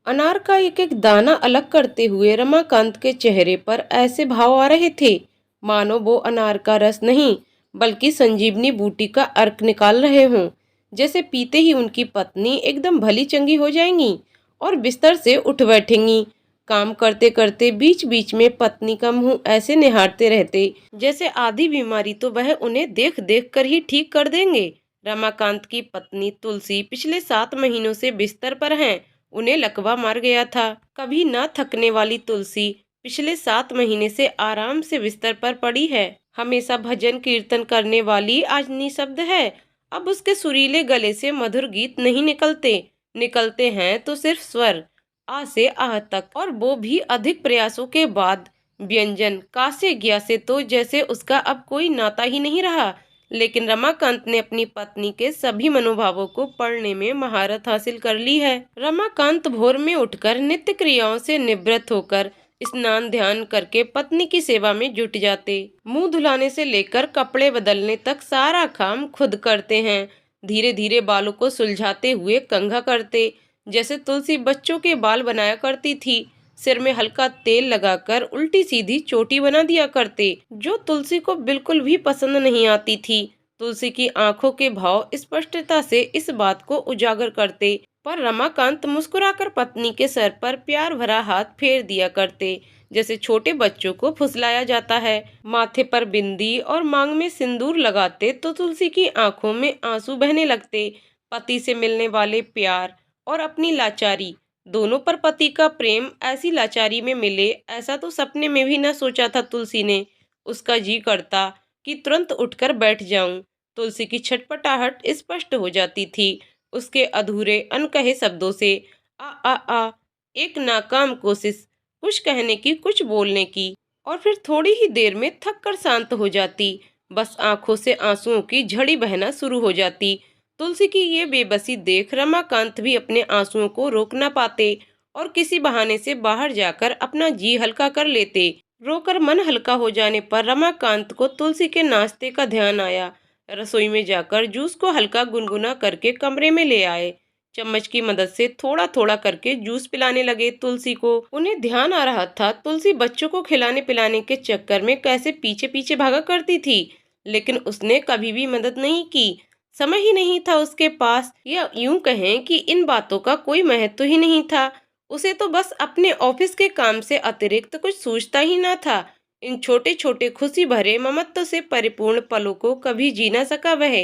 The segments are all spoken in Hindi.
अनार का एक एक दाना अलग करते हुए रमाकांत के चेहरे पर ऐसे भाव आ रहे थे मानो वो अनार का रस नहीं बल्कि संजीवनी बूटी का अर्क निकाल रहे हों। जैसे पीते ही उनकी पत्नी एकदम भली चंगी हो जाएंगी और बिस्तर से उठ बैठेंगी। काम करते करते बीच बीच में पत्नी का मुंह ऐसे निहारते रहते जैसे आधी बीमारी तो वह उन्हें देख देख कर ही ठीक कर देंगे। रमाकांत की पत्नी तुलसी पिछले 7 महीनों से बिस्तर पर हैं। उन्हें लकवा मार गया था। कभी ना थकने वाली तुलसी पिछले 7 महीने से आराम से बिस्तर पर पड़ी है। हमेशा भजन कीर्तन करने वाली आज निशब्द है। अब उसके सुरीले गले से मधुर गीत नहीं निकलते, निकलते हैं तो सिर्फ स्वर आ से आह तक, और वो भी अधिक प्रयासों के बाद। व्यंजन का से गया से तो जैसे उसका अब कोई नाता ही नहीं रहा। लेकिन रमाकांत ने अपनी पत्नी के सभी मनोभावों को पढ़ने में महारत हासिल कर ली है। रमाकांत भोर में उठकर नित्य क्रियाओं से निवृत्त होकर स्नान ध्यान करके पत्नी की सेवा में जुट जाते। मुंह धुलाने से लेकर कपड़े बदलने तक सारा काम खुद करते हैं। धीरे धीरे बालों को सुलझाते हुए कंघा करते, जैसे तुलसी बच्चों के बाल बनाया करती थी। सिर में हल्का तेल लगाकर उल्टी सीधी चोटी बना दिया करते, जो तुलसी को बिल्कुल भी पसंद नहीं आती थी। तुलसी की आंखों के भाव स्पष्टता से इस बात को उजागर करते, पर रमाकांत मुस्कुराकर पत्नी के सर पर प्यार भरा हाथ फेर दिया करते, जैसे छोटे बच्चों को फुसलाया जाता है। माथे पर बिंदी और मांग में सिंदूर लगाते तो तुलसी की आंखों में आंसू बहने लगते। पति से मिलने वाले प्यार और अपनी लाचारी दोनों पर पति का प्रेम ऐसी लाचारी में मिले, ऐसा तो सपने में भी न सोचा था तुलसी ने। उसका जी करता कि तुरंत उठकर बैठ जाऊं। तुलसी की छटपटाहट स्पष्ट हो जाती थी उसके अधूरे अनकहे शब्दों से। आ एक नाकाम कोशिश, कुछ कहने की कुछ बोलने की, और फिर थोड़ी ही देर में थक कर शांत हो जाती। बस आंखों से आंसुओं की झड़ी बहना शुरू हो जाती। तुलसी की ये बेबसी देख रमाकांत भी अपने आंसुओं को रोक न पाते और किसी बहाने से बाहर जाकर अपना जी हल्का कर लेते। रोकर मन हल्का हो जाने पर रमाकांत को तुलसी के नाश्ते का ध्यान आया। रसोई में जाकर जूस को हल्का गुनगुना करके कमरे में ले आए। चम्मच की मदद से थोड़ा थोड़ा करके जूस पिलाने लगे तुलसी को। उन्हें ध्यान आ रहा था तुलसी बच्चों को खिलाने पिलाने के चक्कर में कैसे पीछे पीछे भागा करती थी, लेकिन उसने कभी भी मदद नहीं की। समय ही नहीं था उसके पास, या यूं कहें कि इन बातों का कोई महत्व ही नहीं था। उसे तो बस अपने ऑफिस के काम से अतिरिक्त कुछ सूझता ही ना था। इन छोटे छोटे खुशी भरे ममत्व से परिपूर्ण पलों को कभी जी ना सका वह।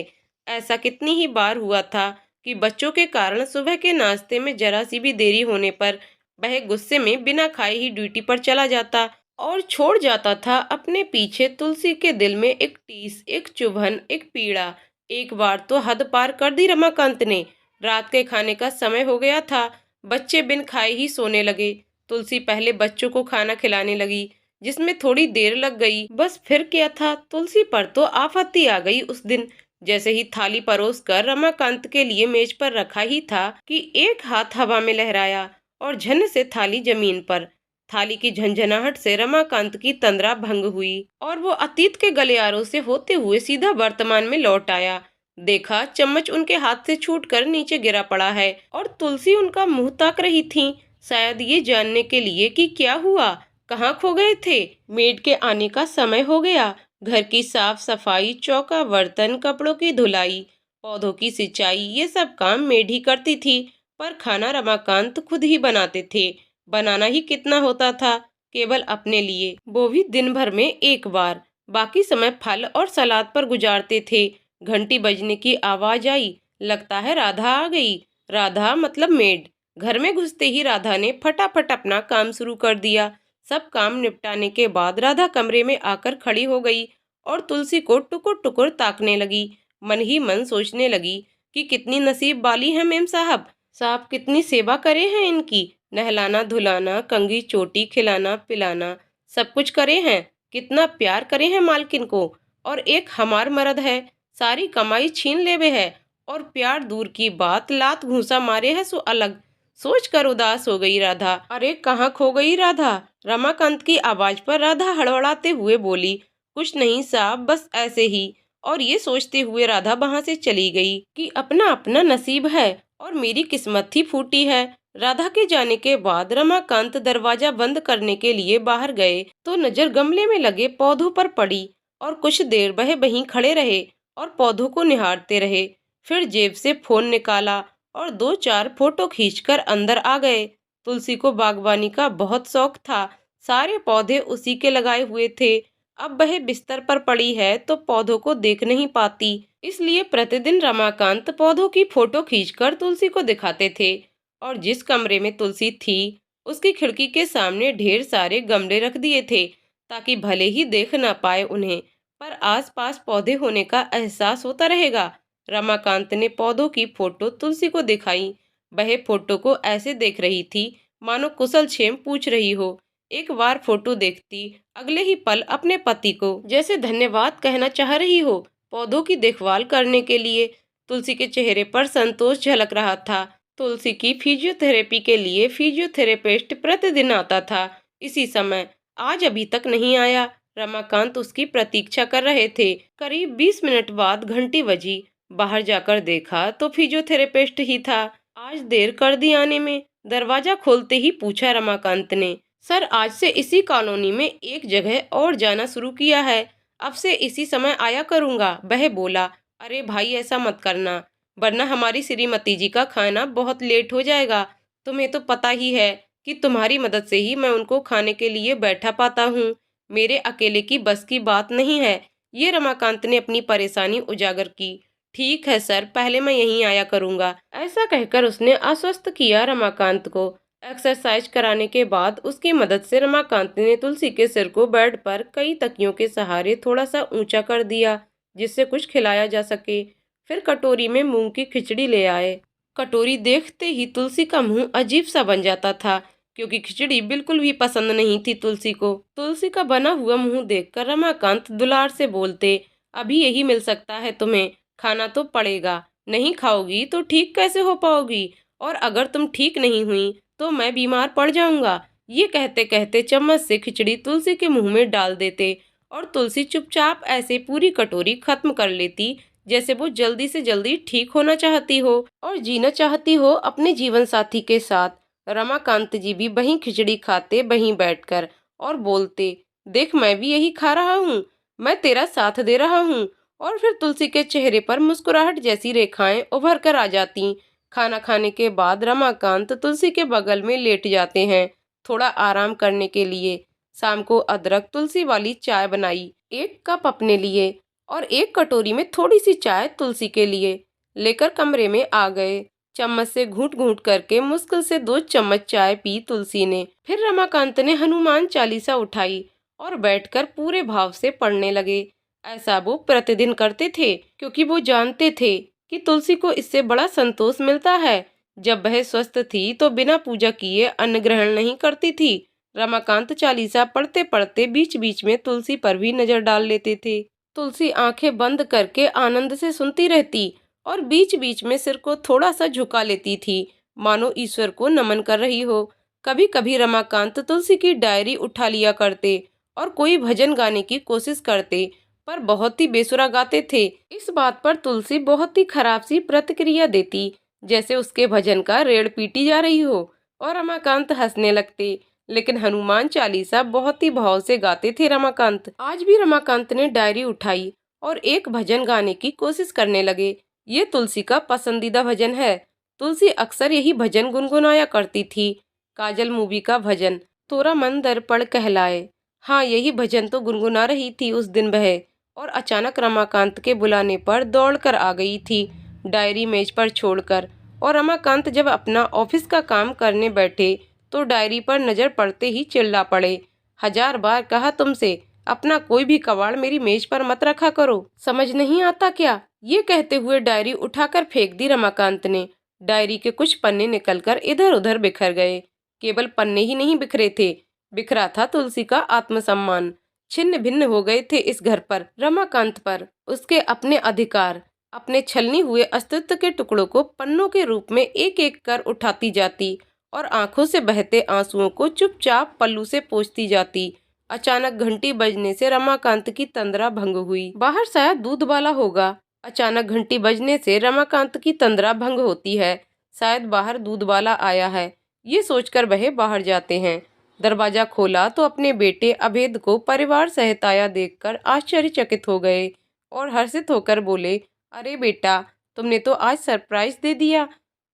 ऐसा कितनी ही बार हुआ था कि बच्चों के कारण सुबह के नाश्ते में जरा सी भी देरी होने पर वह गुस्से में बिना खाए ही ड्यूटी पर चला जाता और छोड़ जाता था अपने पीछे तुलसी के दिल में एक टीस, एक चुभन, एक पीड़ा। एक बार तो हद पार कर दी रमाकांत ने। रात के खाने का समय हो गया था। बच्चे बिन खाए ही सोने लगे। तुलसी पहले बच्चों को खाना खिलाने लगी, जिसमें थोड़ी देर लग गई। बस फिर क्या था, तुलसी पर तो आफत ही आ गई उस दिन। जैसे ही थाली परोस कर रमाकांत के लिए मेज पर रखा ही था कि एक हाथ हवा में लहराया और झन से थाली जमीन पर। थाली की झंझनाहट से रमाकांत की तंद्रा भंग हुई और वो अतीत के गलियारों से होते हुए सीधा वर्तमान में लौट आया। देखा चम्मच उनके हाथ से छूटकर नीचे गिरा पड़ा है और तुलसी उनका मुंह ताक रही थीं, शायद ये जानने के लिए कि क्या हुआ, कहाँ खो गए थे। मेड के आने का समय हो गया। घर की साफ सफाई, चौका बर्तन, कपड़ों की धुलाई, पौधों की सिंचाई, ये सब काम मेड ही करती थी, पर खाना रमाकांत खुद ही बनाते थे। बनाना ही कितना होता था, केवल अपने लिए, वो भी दिन भर में एक बार। बाकी समय फल और सलाद पर गुजारते थे। घंटी बजने की आवाज आई। लगता है राधा आ गई। राधा मतलब मेड। घर में घुसते ही राधा ने फटाफट अपना काम शुरू कर दिया। सब काम निपटाने के बाद राधा कमरे में आकर खड़ी हो गई और तुलसी को टुकुर टुकुर ताकने लगी। मन ही मन सोचने लगी कि कितनी नसीब वाली है मेम साहब। साहब कितनी सेवा करे हैं इनकी। नहलाना धुलाना, कंघी चोटी, खिलाना पिलाना, सब कुछ करे हैं। कितना प्यार करे हैं मालकिन को। और एक हमार मर्द है, सारी कमाई छीन लेवे है, और प्यार दूर की बात, लात घूंसा मारे है सो अलग। सोच कर उदास हो गई राधा। अरे कहाँ खो गई राधा। रमाकांत की आवाज पर राधा हड़बड़ाते हुए बोली, कुछ नहीं साहब, बस ऐसे ही। और ये सोचते हुए राधा वहां से चली गई कि अपना अपना नसीब है और मेरी किस्मत ही फूटी है। राधा के जाने के बाद रमाकांत दरवाजा बंद करने के लिए बाहर गए तो नजर गमले में लगे पौधों पर पड़ी और कुछ देर वह वहीं खड़े रहे और पौधों को निहारते रहे। फिर जेब से फोन निकाला और दो चार फोटो खींचकर अंदर आ गए। तुलसी को बागवानी का बहुत शौक था। सारे पौधे उसी के लगाए हुए थे। अब वह बिस्तर पर पड़ी है तो पौधों को देख नहीं पाती, इसलिए प्रतिदिन रमाकांत पौधों की फोटो खींचकर तुलसी को दिखाते थे। और जिस कमरे में तुलसी थी उसकी खिड़की के सामने ढेर सारे गमले रख दिए थे ताकि भले ही देख ना पाए उन्हें, पर आसपास पौधे होने का एहसास होता रहेगा। रमाकांत ने पौधों की फोटो तुलसी को दिखाई। वह फोटो को ऐसे देख रही थी मानो कुशल क्षेम पूछ रही हो। एक बार फोटो देखती अगले ही पल अपने पति को जैसे धन्यवाद कहना चाह रही हो पौधों की देखभाल करने के लिए। तुलसी के चेहरे पर संतोष झलक रहा था। तुलसी की फिजियोथेरेपी के लिए फिजियोथेरेपिस्ट प्रतिदिन आता था इसी समय। आज अभी तक नहीं आया। रमाकांत उसकी प्रतीक्षा कर रहे थे। करीब 20 मिनट बाद घंटी बजी। बाहर जाकर देखा तो फिजियोथेरेपिस्ट ही था। आज देर कर दी आने में, दरवाजा खोलते ही पूछा रमाकांत ने। सर, आज से इसी कॉलोनी में एक जगह और जाना शुरू किया है, अब से इसी समय आया करूंगा, वह बोला। अरे भाई, ऐसा मत करना, वरना हमारी श्रीमती जी का खाना बहुत लेट हो जाएगा। तुम्हें तो पता ही है कि तुम्हारी मदद से ही मैं उनको खाने के लिए बैठा पाता हूँ। मेरे अकेले की बस की बात नहीं है। ये रमाकांत ने अपनी परेशानी उजागर की। ठीक है सर, पहले मैं यहीं आया करूंगा, ऐसा कहकर उसने आश्वस्त किया रमाकांत को। एक्सरसाइज कराने के बाद उसकी मदद से रमाकांत ने तुलसी के सिर को बेड पर कई तकियों के सहारे थोड़ा सा ऊंचा कर दिया जिससे कुछ खिलाया जा सके। फिर कटोरी में मूंग की खिचड़ी ले आए। कटोरी देखते ही तुलसी का मुंह अजीब सा बन जाता था क्योंकि खिचड़ी बिल्कुल भी पसंद नहीं थी तुलसी को। तुलसी का बना हुआ मुंह देखकर रमाकांत दुलार से बोलते, अभी यही मिल सकता है तुम्हें, खाना तो पड़ेगा। नहीं खाओगी तो ठीक कैसे हो पाओगी, और अगर तुम ठीक नहीं हुई तो मैं बीमार पड़ जाऊंगा। ये कहते कहते चम्मच से खिचड़ी तुलसी के मुंह में डाल देते और तुलसी चुपचाप ऐसे पूरी कटोरी खत्म कर लेती जैसे वो जल्दी से जल्दी ठीक होना चाहती हो और जीना चाहती हो अपने जीवन साथी के साथ। रमाकांत जी भी वहीं खिचड़ी खाते वहीं बैठकर और बोलते, देख मैं भी यही खा रहा हूँ, मैं तेरा साथ दे रहा हूँ। और फिर तुलसी के चेहरे पर मुस्कुराहट जैसी रेखाएं उभर कर आ जाती। खाना खाने के बाद रमाकांत तुलसी के बगल में लेट जाते हैं थोड़ा आराम करने के लिए। शाम को अदरक तुलसी वाली चाय बनाई, एक कप अपने लिए और एक कटोरी में थोड़ी सी चाय तुलसी के लिए लेकर कमरे में आ गए। चम्मच से घूंट घूंट करके मुश्किल से 2 चम्मच चाय पी तुलसी ने। फिर रमाकांत ने हनुमान चालीसा उठाई और बैठकर पूरे भाव से पढ़ने लगे। ऐसा वो प्रतिदिन करते थे क्योंकि वो जानते थे कि तुलसी को इससे बड़ा संतोष मिलता है। जब वह स्वस्थ थी तो बिना पूजा किए अन्न ग्रहण नहीं करती थी। रमाकांत चालीसा पढ़ते पढ़ते बीच बीच में तुलसी पर भी नजर डाल लेते थे। तुलसी आंखें बंद करके आनंद से सुनती रहती और बीच बीच में सिर को थोड़ा सा झुका लेती थी मानो ईश्वर को नमन कर रही हो। कभी कभी रमाकांत तुलसी की डायरी उठा लिया करते और कोई भजन गाने की कोशिश करते, पर बहुत ही बेसुरा गाते थे। इस बात पर तुलसी बहुत ही खराब सी प्रतिक्रिया देती जैसे उसके भजन का रेड़ पीटी जा रही हो और रमाकांत हंसने लगते। लेकिन हनुमान चालीसा बहुत ही भाव से गाते थे रमाकांत। आज भी रमाकांत ने डायरी उठाई और एक भजन गाने की कोशिश करने लगे। ये तुलसी का पसंदीदा भजन है। तुलसी अक्सर यही भजन गुनगुनाया करती थी। काजल मूवी का भजन, तोरा मन दर्पण कहलाए। हाँ, यही भजन तो गुनगुना रही थी उस दिन वह, और अचानक रमाकांत के बुलाने पर दौड़कर आ गई थी डायरी मेज पर छोड़कर। और रमाकांत जब अपना ऑफिस का काम करने बैठे तो डायरी पर नजर पड़ते ही चिल्ला पड़े, 1000 बार कहा तुमसे, अपना कोई भी कबाड़ मेरी मेज पर मत रखा करो, समझ नहीं आता क्या। ये कहते हुए डायरी उठाकर फेंक दी रमाकांत ने। डायरी के कुछ पन्ने निकलकर इधर उधर बिखर गए। केवल पन्ने ही नहीं बिखरे थे, बिखरा था तुलसी का आत्मसम्मान। छिन्न भिन्न हो गए थे इस घर पर, रमाकांत पर, उसके अपने अधिकार। अपने छलनी हुए अस्तित्व के टुकड़ों को पन्नों के रूप में एक एक कर उठाती जाती और आंखों से बहते आंसुओं को चुपचाप पल्लू से पोंछती जाती। अचानक घंटी बजने से रमाकांत की तंद्रा भंग हुई। बाहर शायद दूध वाला होगा। अचानक घंटी बजने से रमाकांत की तंद्रा भंग होती है। शायद बाहर दूध वाला आया है। ये सोचकर वह बाहर जाते हैं। दरवाजा खोला तो अपने बेटे अभेद को परिवार सहित आया देखकर आश्चर्यचकित हो गए और हर्षित होकर बोले, अरे बेटा, तुमने तो आज सरप्राइज दे दिया,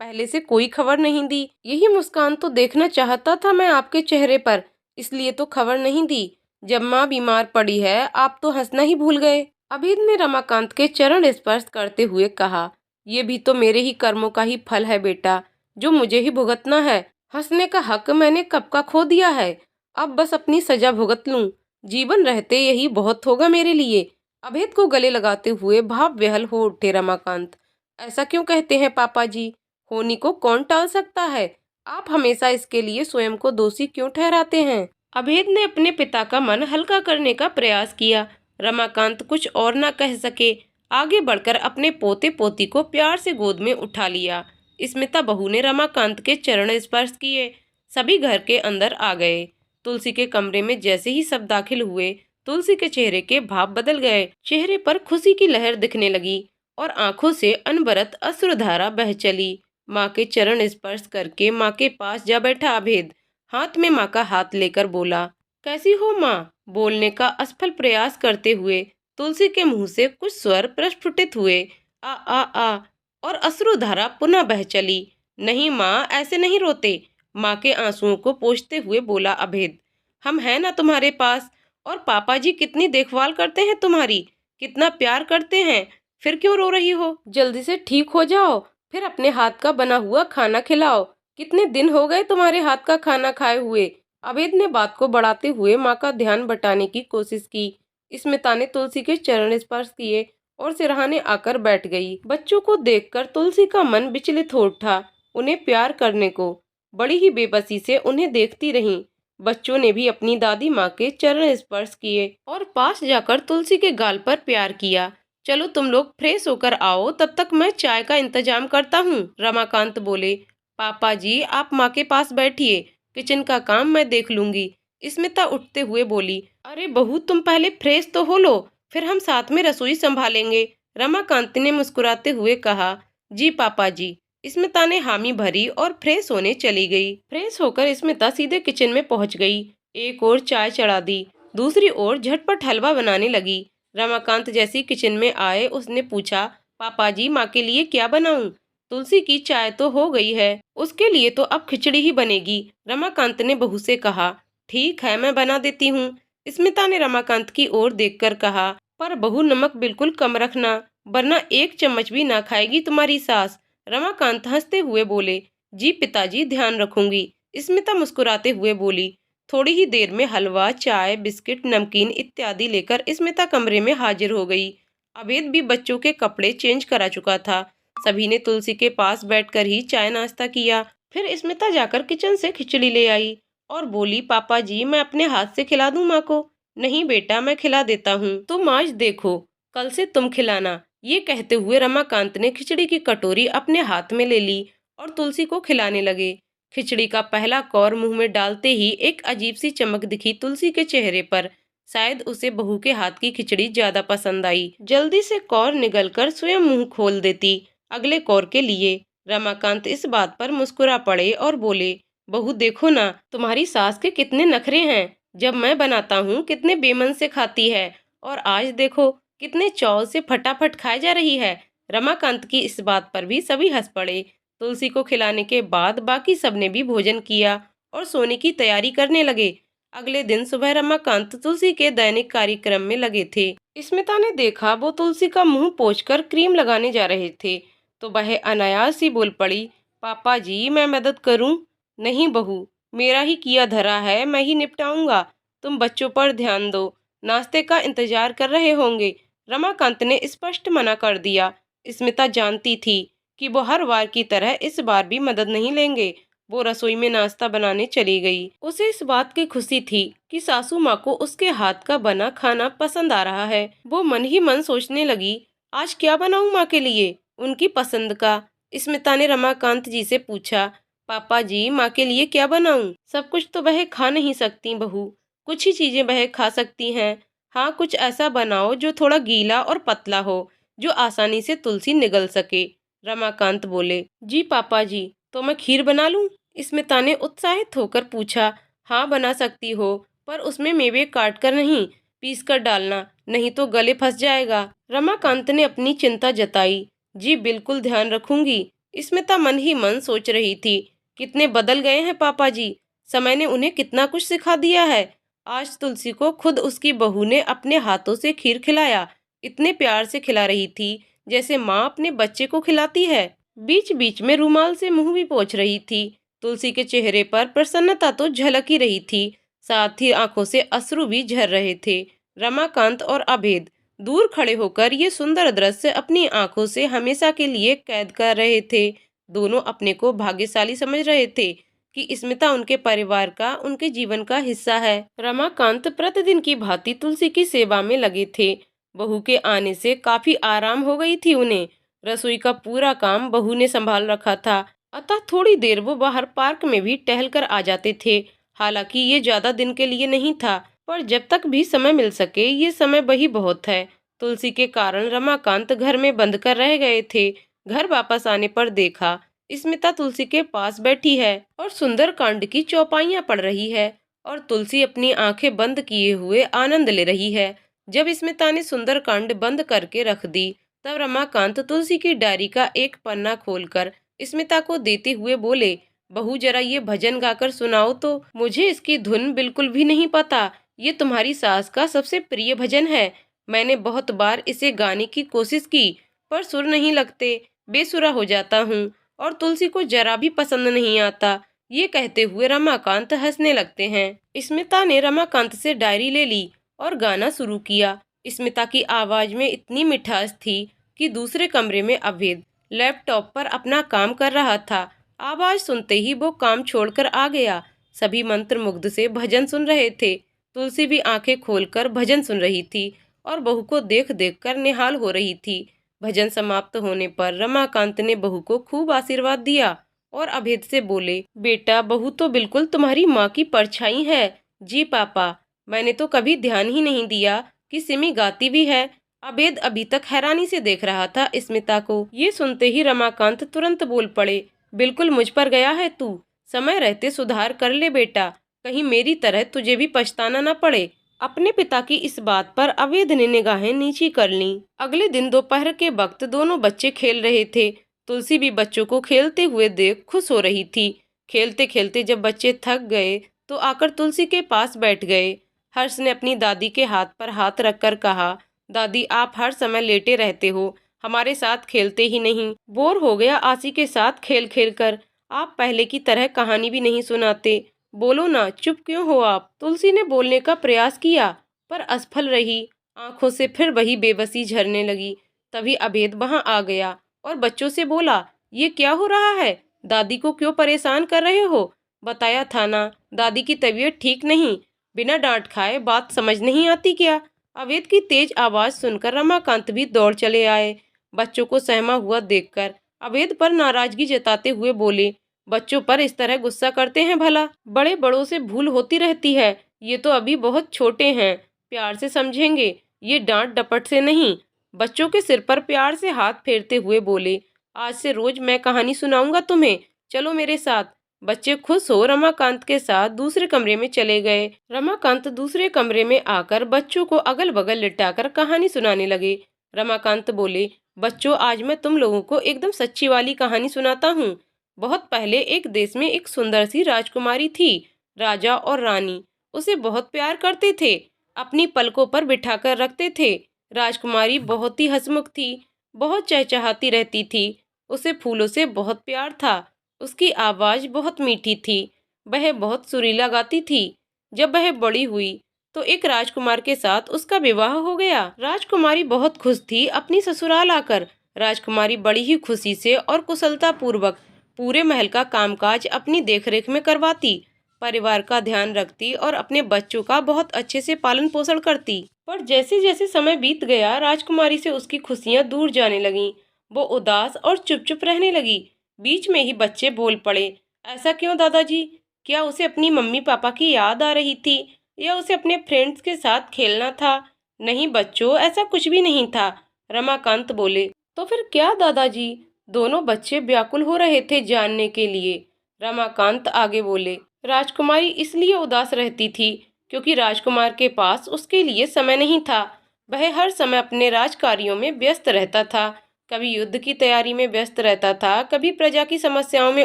पहले से कोई खबर नहीं दी। यही मुस्कान तो देखना चाहता था मैं आपके चेहरे पर, इसलिए तो खबर नहीं दी। जब माँ बीमार पड़ी है आप तो हंसना ही भूल गए। अभेद ने रमाकांत के चरण स्पर्श करते हुए कहा, ये भी तो मेरे ही कर्मों का ही फल है बेटा, जो मुझे ही भुगतना है। हंसने का हक मैंने कब का खो दिया है, अब बस अपनी सजा भुगत लूं। जीवन रहते यही बहुत होगा मेरे लिए। अभेद को गले लगाते हुए भाव विह्वल हो उठे रमाकांत। ऐसा क्यों कहते हैं पापा जी? होनी को कौन टाल सकता है? आप हमेशा इसके लिए स्वयं को दोषी क्यों ठहराते हैं? अभेद ने अपने पिता का मन हल्का करने का प्रयास किया। रमाकांत कुछ और न कह सके, आगे बढ़कर अपने पोते पोती को प्यार से गोद में उठा लिया। स्मिता बहू ने रमाकांत के चरण स्पर्श किए। सभी घर के अंदर आ गए। तुलसी के कमरे में जैसे ही सब दाखिल हुए, तुलसी के चेहरे के भाव बदल गए। चेहरे पर खुशी की लहर दिखने लगी और आंखों से अनबरत अश्रुधारा बह चली। माँ के चरण स्पर्श करके माँ के पास जा बैठा अभेद हाथ में माँ का हाथ लेकर बोला, कैसी हो माँ? बोलने का असफल प्रयास करते हुए तुलसी के मुंह से कुछ स्वर प्रस्फुटित हुए, आ और अश्रुधारा पुनः बह चली। नहीं माँ, ऐसे नहीं रोते, माँ के आंसुओं को पोंछते हुए बोला अभेद। हम हैं ना तुम्हारे पास, और पापा जी कितनी देखभाल करते हैं तुम्हारी, कितना प्यार करते हैं, फिर क्यों रो रही हो? जल्दी से ठीक हो जाओ, फिर अपने हाथ का बना हुआ खाना खिलाओ। कितने दिन हो गए तुम्हारे हाथ का खाना खाए हुए। अभेद ने बात को बढ़ाते हुए माँ का ध्यान बटाने की कोशिश की। स्मिता ने तुलसी के चरण स्पर्श किए और सिरहाने आकर बैठ गई। बच्चों को देखकर तुलसी का मन विचलित हो उठा। उन्हें प्यार करने को बड़ी ही बेबसी से उन्हें देखती रहीं। बच्चों ने भी अपनी दादी माँ के चरण स्पर्श किए और पास जाकर तुलसी के गाल पर प्यार किया। चलो तुम लोग फ्रेश होकर आओ, तब तक मैं चाय का इंतजाम करता हूँ। रमाकांत बोले, पापा जी आप माँ के पास बैठिए, किचन का काम मैं देख लूंगी। स्मिता उठते हुए बोली, अरे बहू तुम पहले फ्रेश तो हो लो, फिर हम साथ में रसोई संभालेंगे। रमाकांत ने मुस्कुराते हुए कहा, जी पापा जी। स्मिता ने हामी भरी और फ्रेश होने चली गई। फ्रेश होकर स्मिता सीधे किचन में पहुंच गई। एक ओर चाय चढ़ा दी, दूसरी ओर झटपट हलवा बनाने लगी। रमाकांत जैसी किचन में आए उसने पूछा, पापा जी माँ के लिए क्या बनाऊं? तुलसी की चाय तो हो गई है, उसके लिए तो अब खिचड़ी ही बनेगी। रमाकांत ने बहू से कहा, ठीक है मैं बना देती हूँ। स्मिता ने रमाकांत की ओर देखकर कहा, पर बहू नमक बिल्कुल कम रखना, वरना एक चम्मच भी ना खाएगी तुम्हारी सास। रमाकांत हंसते हुए बोले, जी पिताजी ध्यान रखूंगी। स्मिता मुस्कुराते हुए बोली। थोड़ी ही देर में हलवा, चाय, बिस्किट, नमकीन इत्यादि लेकर स्मिता कमरे में हाजिर हो गई। अभेद भी बच्चों के कपड़े चेंज करा चुका था। सभी ने तुलसी के पास बैठकर ही चाय नाश्ता किया। फिर स्मिता जाकर किचन से खिचड़ी ले आई और बोली, पापा जी मैं अपने हाथ से खिला दूं माँ को? नहीं बेटा मैं खिला देता हूँ, तुम आज देखो, कल से तुम खिलाना। ये कहते हुए रमाकांत ने खिचड़ी की कटोरी अपने हाथ में ले ली और तुलसी को खिलाने लगे। खिचड़ी का पहला कौर मुंह में डालते ही एक अजीब सी चमक दिखी तुलसी के चेहरे पर। शायद उसे बहू के हाथ की खिचड़ी ज्यादा पसंद आई। जल्दी से कौर निगलकर स्वयं मुंह खोल देती अगले कौर के लिए। रमाकांत इस बात पर मुस्कुरा पड़े और बोले, बहू देखो ना, तुम्हारी सास के कितने नखरे हैं। जब मैं बनाता हूँ कितने बेमन से खाती है, और आज देखो कितने चाव से फटाफट खाई जा रही है। रमाकांत की इस बात पर भी सभी हंस पड़े। तुलसी को खिलाने के बाद बाकी सबने भी भोजन किया और सोने की तैयारी करने लगे। अगले दिन सुबह रमाकांत तुलसी के दैनिक कार्यक्रम में लगे थे। स्मिता ने देखा वो तुलसी का मुंह पोंछकर क्रीम लगाने जा रहे थे, तो वह अनायास ही बोल पड़ी, पापा जी मैं मदद करूं? नहीं बहू, मेरा ही किया धरा है, मैं ही निपटाऊंगा। तुम बच्चों पर ध्यान दो, नाश्ते का इंतजार कर रहे होंगे। रमाकांत ने स्पष्ट मना कर दिया। स्मिता जानती थी कि वो हर बार की तरह इस बार भी मदद नहीं लेंगे। वो रसोई में नाश्ता बनाने चली गई। उसे इस बात की खुशी थी कि सासू माँ को उसके हाथ का बना खाना पसंद आ रहा है। वो मन ही मन सोचने लगी, आज क्या बनाऊं माँ के लिए, उनकी पसंद का। स्मिता ने रमाकांत जी से पूछा, पापा जी माँ के लिए क्या बनाऊं? सब कुछ तो वह खा नहीं सकती बहू, कुछ ही चीजें वह खा सकती हैं। हाँ कुछ ऐसा बनाओ जो थोड़ा गीला और पतला हो, जो आसानी से तुलसी निगल सके। रमाकांत बोले, जी पापा जी, तो मैं खीर बना लूं? स्मिता ने उत्साहित होकर पूछा। हाँ बना सकती हो, पर उसमें मेवे काट कर नहीं, पीस कर डालना, नहीं तो गले फंस जाएगा। रमाकांत ने अपनी चिंता जताई। जी बिल्कुल ध्यान रखूंगी। स्मिता मन ही मन सोच रही थी, कितने बदल गए हैं पापा जी, समय ने उन्हें कितना कुछ सिखा दिया है। आज तुलसी को खुद उसकी बहू ने अपने हाथों से खीर खिलाया, इतने प्यार से खिला रही थी जैसे माँ अपने बच्चे को खिलाती है। बीच बीच में रुमाल से मुंह भी पोंछ रही थी। तुलसी के चेहरे पर प्रसन्नता तो झलक ही रही थी, साथ ही आंखों से अश्रु भी झर रहे थे। रमाकांत और अभेद दूर खड़े होकर ये सुंदर दृश्य अपनी आंखों से हमेशा के लिए कैद कर रहे थे। दोनों अपने को भाग्यशाली समझ रहे थे कि स्मिता उनके परिवार का, उनके जीवन का हिस्सा है। रमाकांत प्रतिदिन की भांति तुलसी की सेवा में लगे थे। बहू के आने से काफी आराम हो गई थी उन्हें। रसोई का पूरा काम बहू ने संभाल रखा था, अतः थोड़ी देर वो बाहर पार्क में भी टहल कर आ जाते थे। हालांकि ये ज्यादा दिन के लिए नहीं था, पर जब तक भी समय मिल सके ये समय वही बहुत है। तुलसी के कारण रमाकांत घर में बंद कर रह गए थे। घर वापस आने पर देखा स्मिता तुलसी के पास बैठी है और सुंदर कांड की चौपाइयां पढ़ रही है, और तुलसी अपनी आंखें बंद किए हुए आनंद ले रही है। जब स्मिता ने सुंदर कांड बंद करके रख दी, तब रमाकांत तुलसी की डायरी का एक पन्ना खोलकर स्मिता को देते हुए बोले, बहू जरा ये भजन गाकर सुनाओ तो। मुझे इसकी धुन बिल्कुल भी नहीं पता। ये तुम्हारी सास का सबसे प्रिय भजन है। मैंने बहुत बार इसे गाने की कोशिश की, पर सुर नहीं लगते, बेसुरा हो जाता हूँ, और तुलसी को जरा भी पसंद नहीं आता। ये कहते हुए रमाकांत हंसने लगते हैं। स्मिता ने रमाकांत से डायरी ले ली और गाना शुरू किया। स्मिता की आवाज में इतनी मिठास थी कि दूसरे कमरे में अभेद लैपटॉप पर अपना काम कर रहा था। आवाज सुनते ही वो काम छोड़कर आ गया। सभी मंत्रमुग्ध से भजन सुन रहे थे। तुलसी भी आंखें खोलकर भजन सुन रही थी और बहू को देख देख कर निहाल हो रही थी। भजन समाप्त होने पर रमाकांत ने बहू को खूब आशीर्वाद दिया और अभेद से बोले, बेटा बहू तो बिल्कुल तुम्हारी माँ की परछाई है। जी पापा, मैंने तो कभी ध्यान ही नहीं दिया कि सिमी गाती भी है। अभेद अभी तक हैरानी से देख रहा था स्मिता को। ये सुनते ही रमाकांत तुरंत बोल पड़े, बिल्कुल मुझ पर गया है तू। समय रहते सुधार कर ले बेटा, कहीं मेरी तरह तुझे भी पछताना न पड़े। अपने पिता की इस बात पर अवैध ने निगाहें नीची कर लीं। अगले दिन दोपहर के वक्त दोनों बच्चे खेल रहे थे। तुलसी भी बच्चों को खेलते हुए देख खुश हो रही थी। खेलते खेलते जब बच्चे थक गए तो आकर तुलसी के पास बैठ गए। हर्ष ने अपनी दादी के हाथ पर हाथ रखकर कहा, दादी आप हर समय लेटे रहते हो, हमारे साथ खेलते ही नहीं। बोर हो गया आशी के साथ खेल खेल कर। आप पहले की तरह कहानी भी नहीं सुनाते। बोलो ना, चुप क्यों हो आप। तुलसी ने बोलने का प्रयास किया, पर असफल रही। आंखों से फिर वही बेबसी झरने लगी। तभी अभेद वहां आ गया और बच्चों से बोला, ये क्या हो रहा है, दादी को क्यों परेशान कर रहे हो। बताया था ना, दादी की तबीयत ठीक नहीं। बिना डांट खाए बात समझ नहीं आती क्या। अभेद की तेज आवाज सुनकर रमाकांत भी दौड़ चले आए। बच्चों को सहमा हुआ देखकर अभेद पर नाराजगी जताते हुए बोले, बच्चों पर इस तरह गुस्सा करते हैं भला, बड़े बड़ों से भूल होती रहती है। ये तो अभी बहुत छोटे हैं, प्यार से समझेंगे, ये डांट डपट से नहीं। बच्चों के सिर पर प्यार से हाथ फेरते हुए बोले, आज से रोज मैं कहानी सुनाऊंगा तुम्हें, चलो मेरे साथ। बच्चे खुश हो रमाकांत के साथ दूसरे कमरे में चले गए। रमाकांत दूसरे कमरे में आकर बच्चों को अगल बगल लिटाकर कहानी सुनाने लगे। रमाकांत बोले, बच्चों आज मैं तुम लोगों को एकदम सच्ची वाली कहानी सुनाता हूँ। बहुत पहले एक देश में एक सुंदर सी राजकुमारी थी। राजा और रानी उसे बहुत प्यार करते थे, अपनी पलकों पर बिठाकर रखते थे। राजकुमारी बहुत ही हंसमुख थी, बहुत चहचहाती रहती थी। उसे फूलों से बहुत प्यार था। उसकी आवाज बहुत मीठी थी, वह बहुत सुरीला गाती थी। जब वह बड़ी हुई तो एक राजकुमार के साथ उसका विवाह हो गया। राजकुमारी बहुत खुश थी अपनी ससुराल आकर। राजकुमारी बड़ी ही खुशी से और कुशलता पूर्वक पूरे महल का कामकाज अपनी देखरेख में करवाती, परिवार का ध्यान रखती और अपने बच्चों का बहुत अच्छे से पालन पोषण करती। पर जैसे जैसे समय बीत गया, राजकुमारी से उसकी खुशियां दूर जाने लगीं। वो उदास और चुप चुप रहने लगी। बीच में ही बच्चे बोल पड़े, ऐसा क्यों दादाजी, क्या उसे अपनी मम्मी पापा की याद आ रही थी या उसे अपने फ्रेंड्स के साथ खेलना था। नहीं बच्चों, ऐसा कुछ भी नहीं था, रमाकांत बोले। तो फिर क्या दादाजी। दोनों बच्चे व्याकुल हो रहे थे जानने के लिए। रमाकांत आगे बोले। राजकुमारी इसलिए उदास रहती थी क्योंकि राजकुमार के पास उसके लिए समय नहीं था। वह हर समय अपने राजकार्यों में व्यस्त रहता था। कभी युद्ध की तैयारी में व्यस्त रहता था, कभी प्रजा की समस्याओं में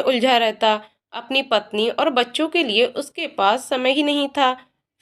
उलझा रहता। अपनी पत्नी और बच्चों के लिए उसके पास समय ही नहीं था।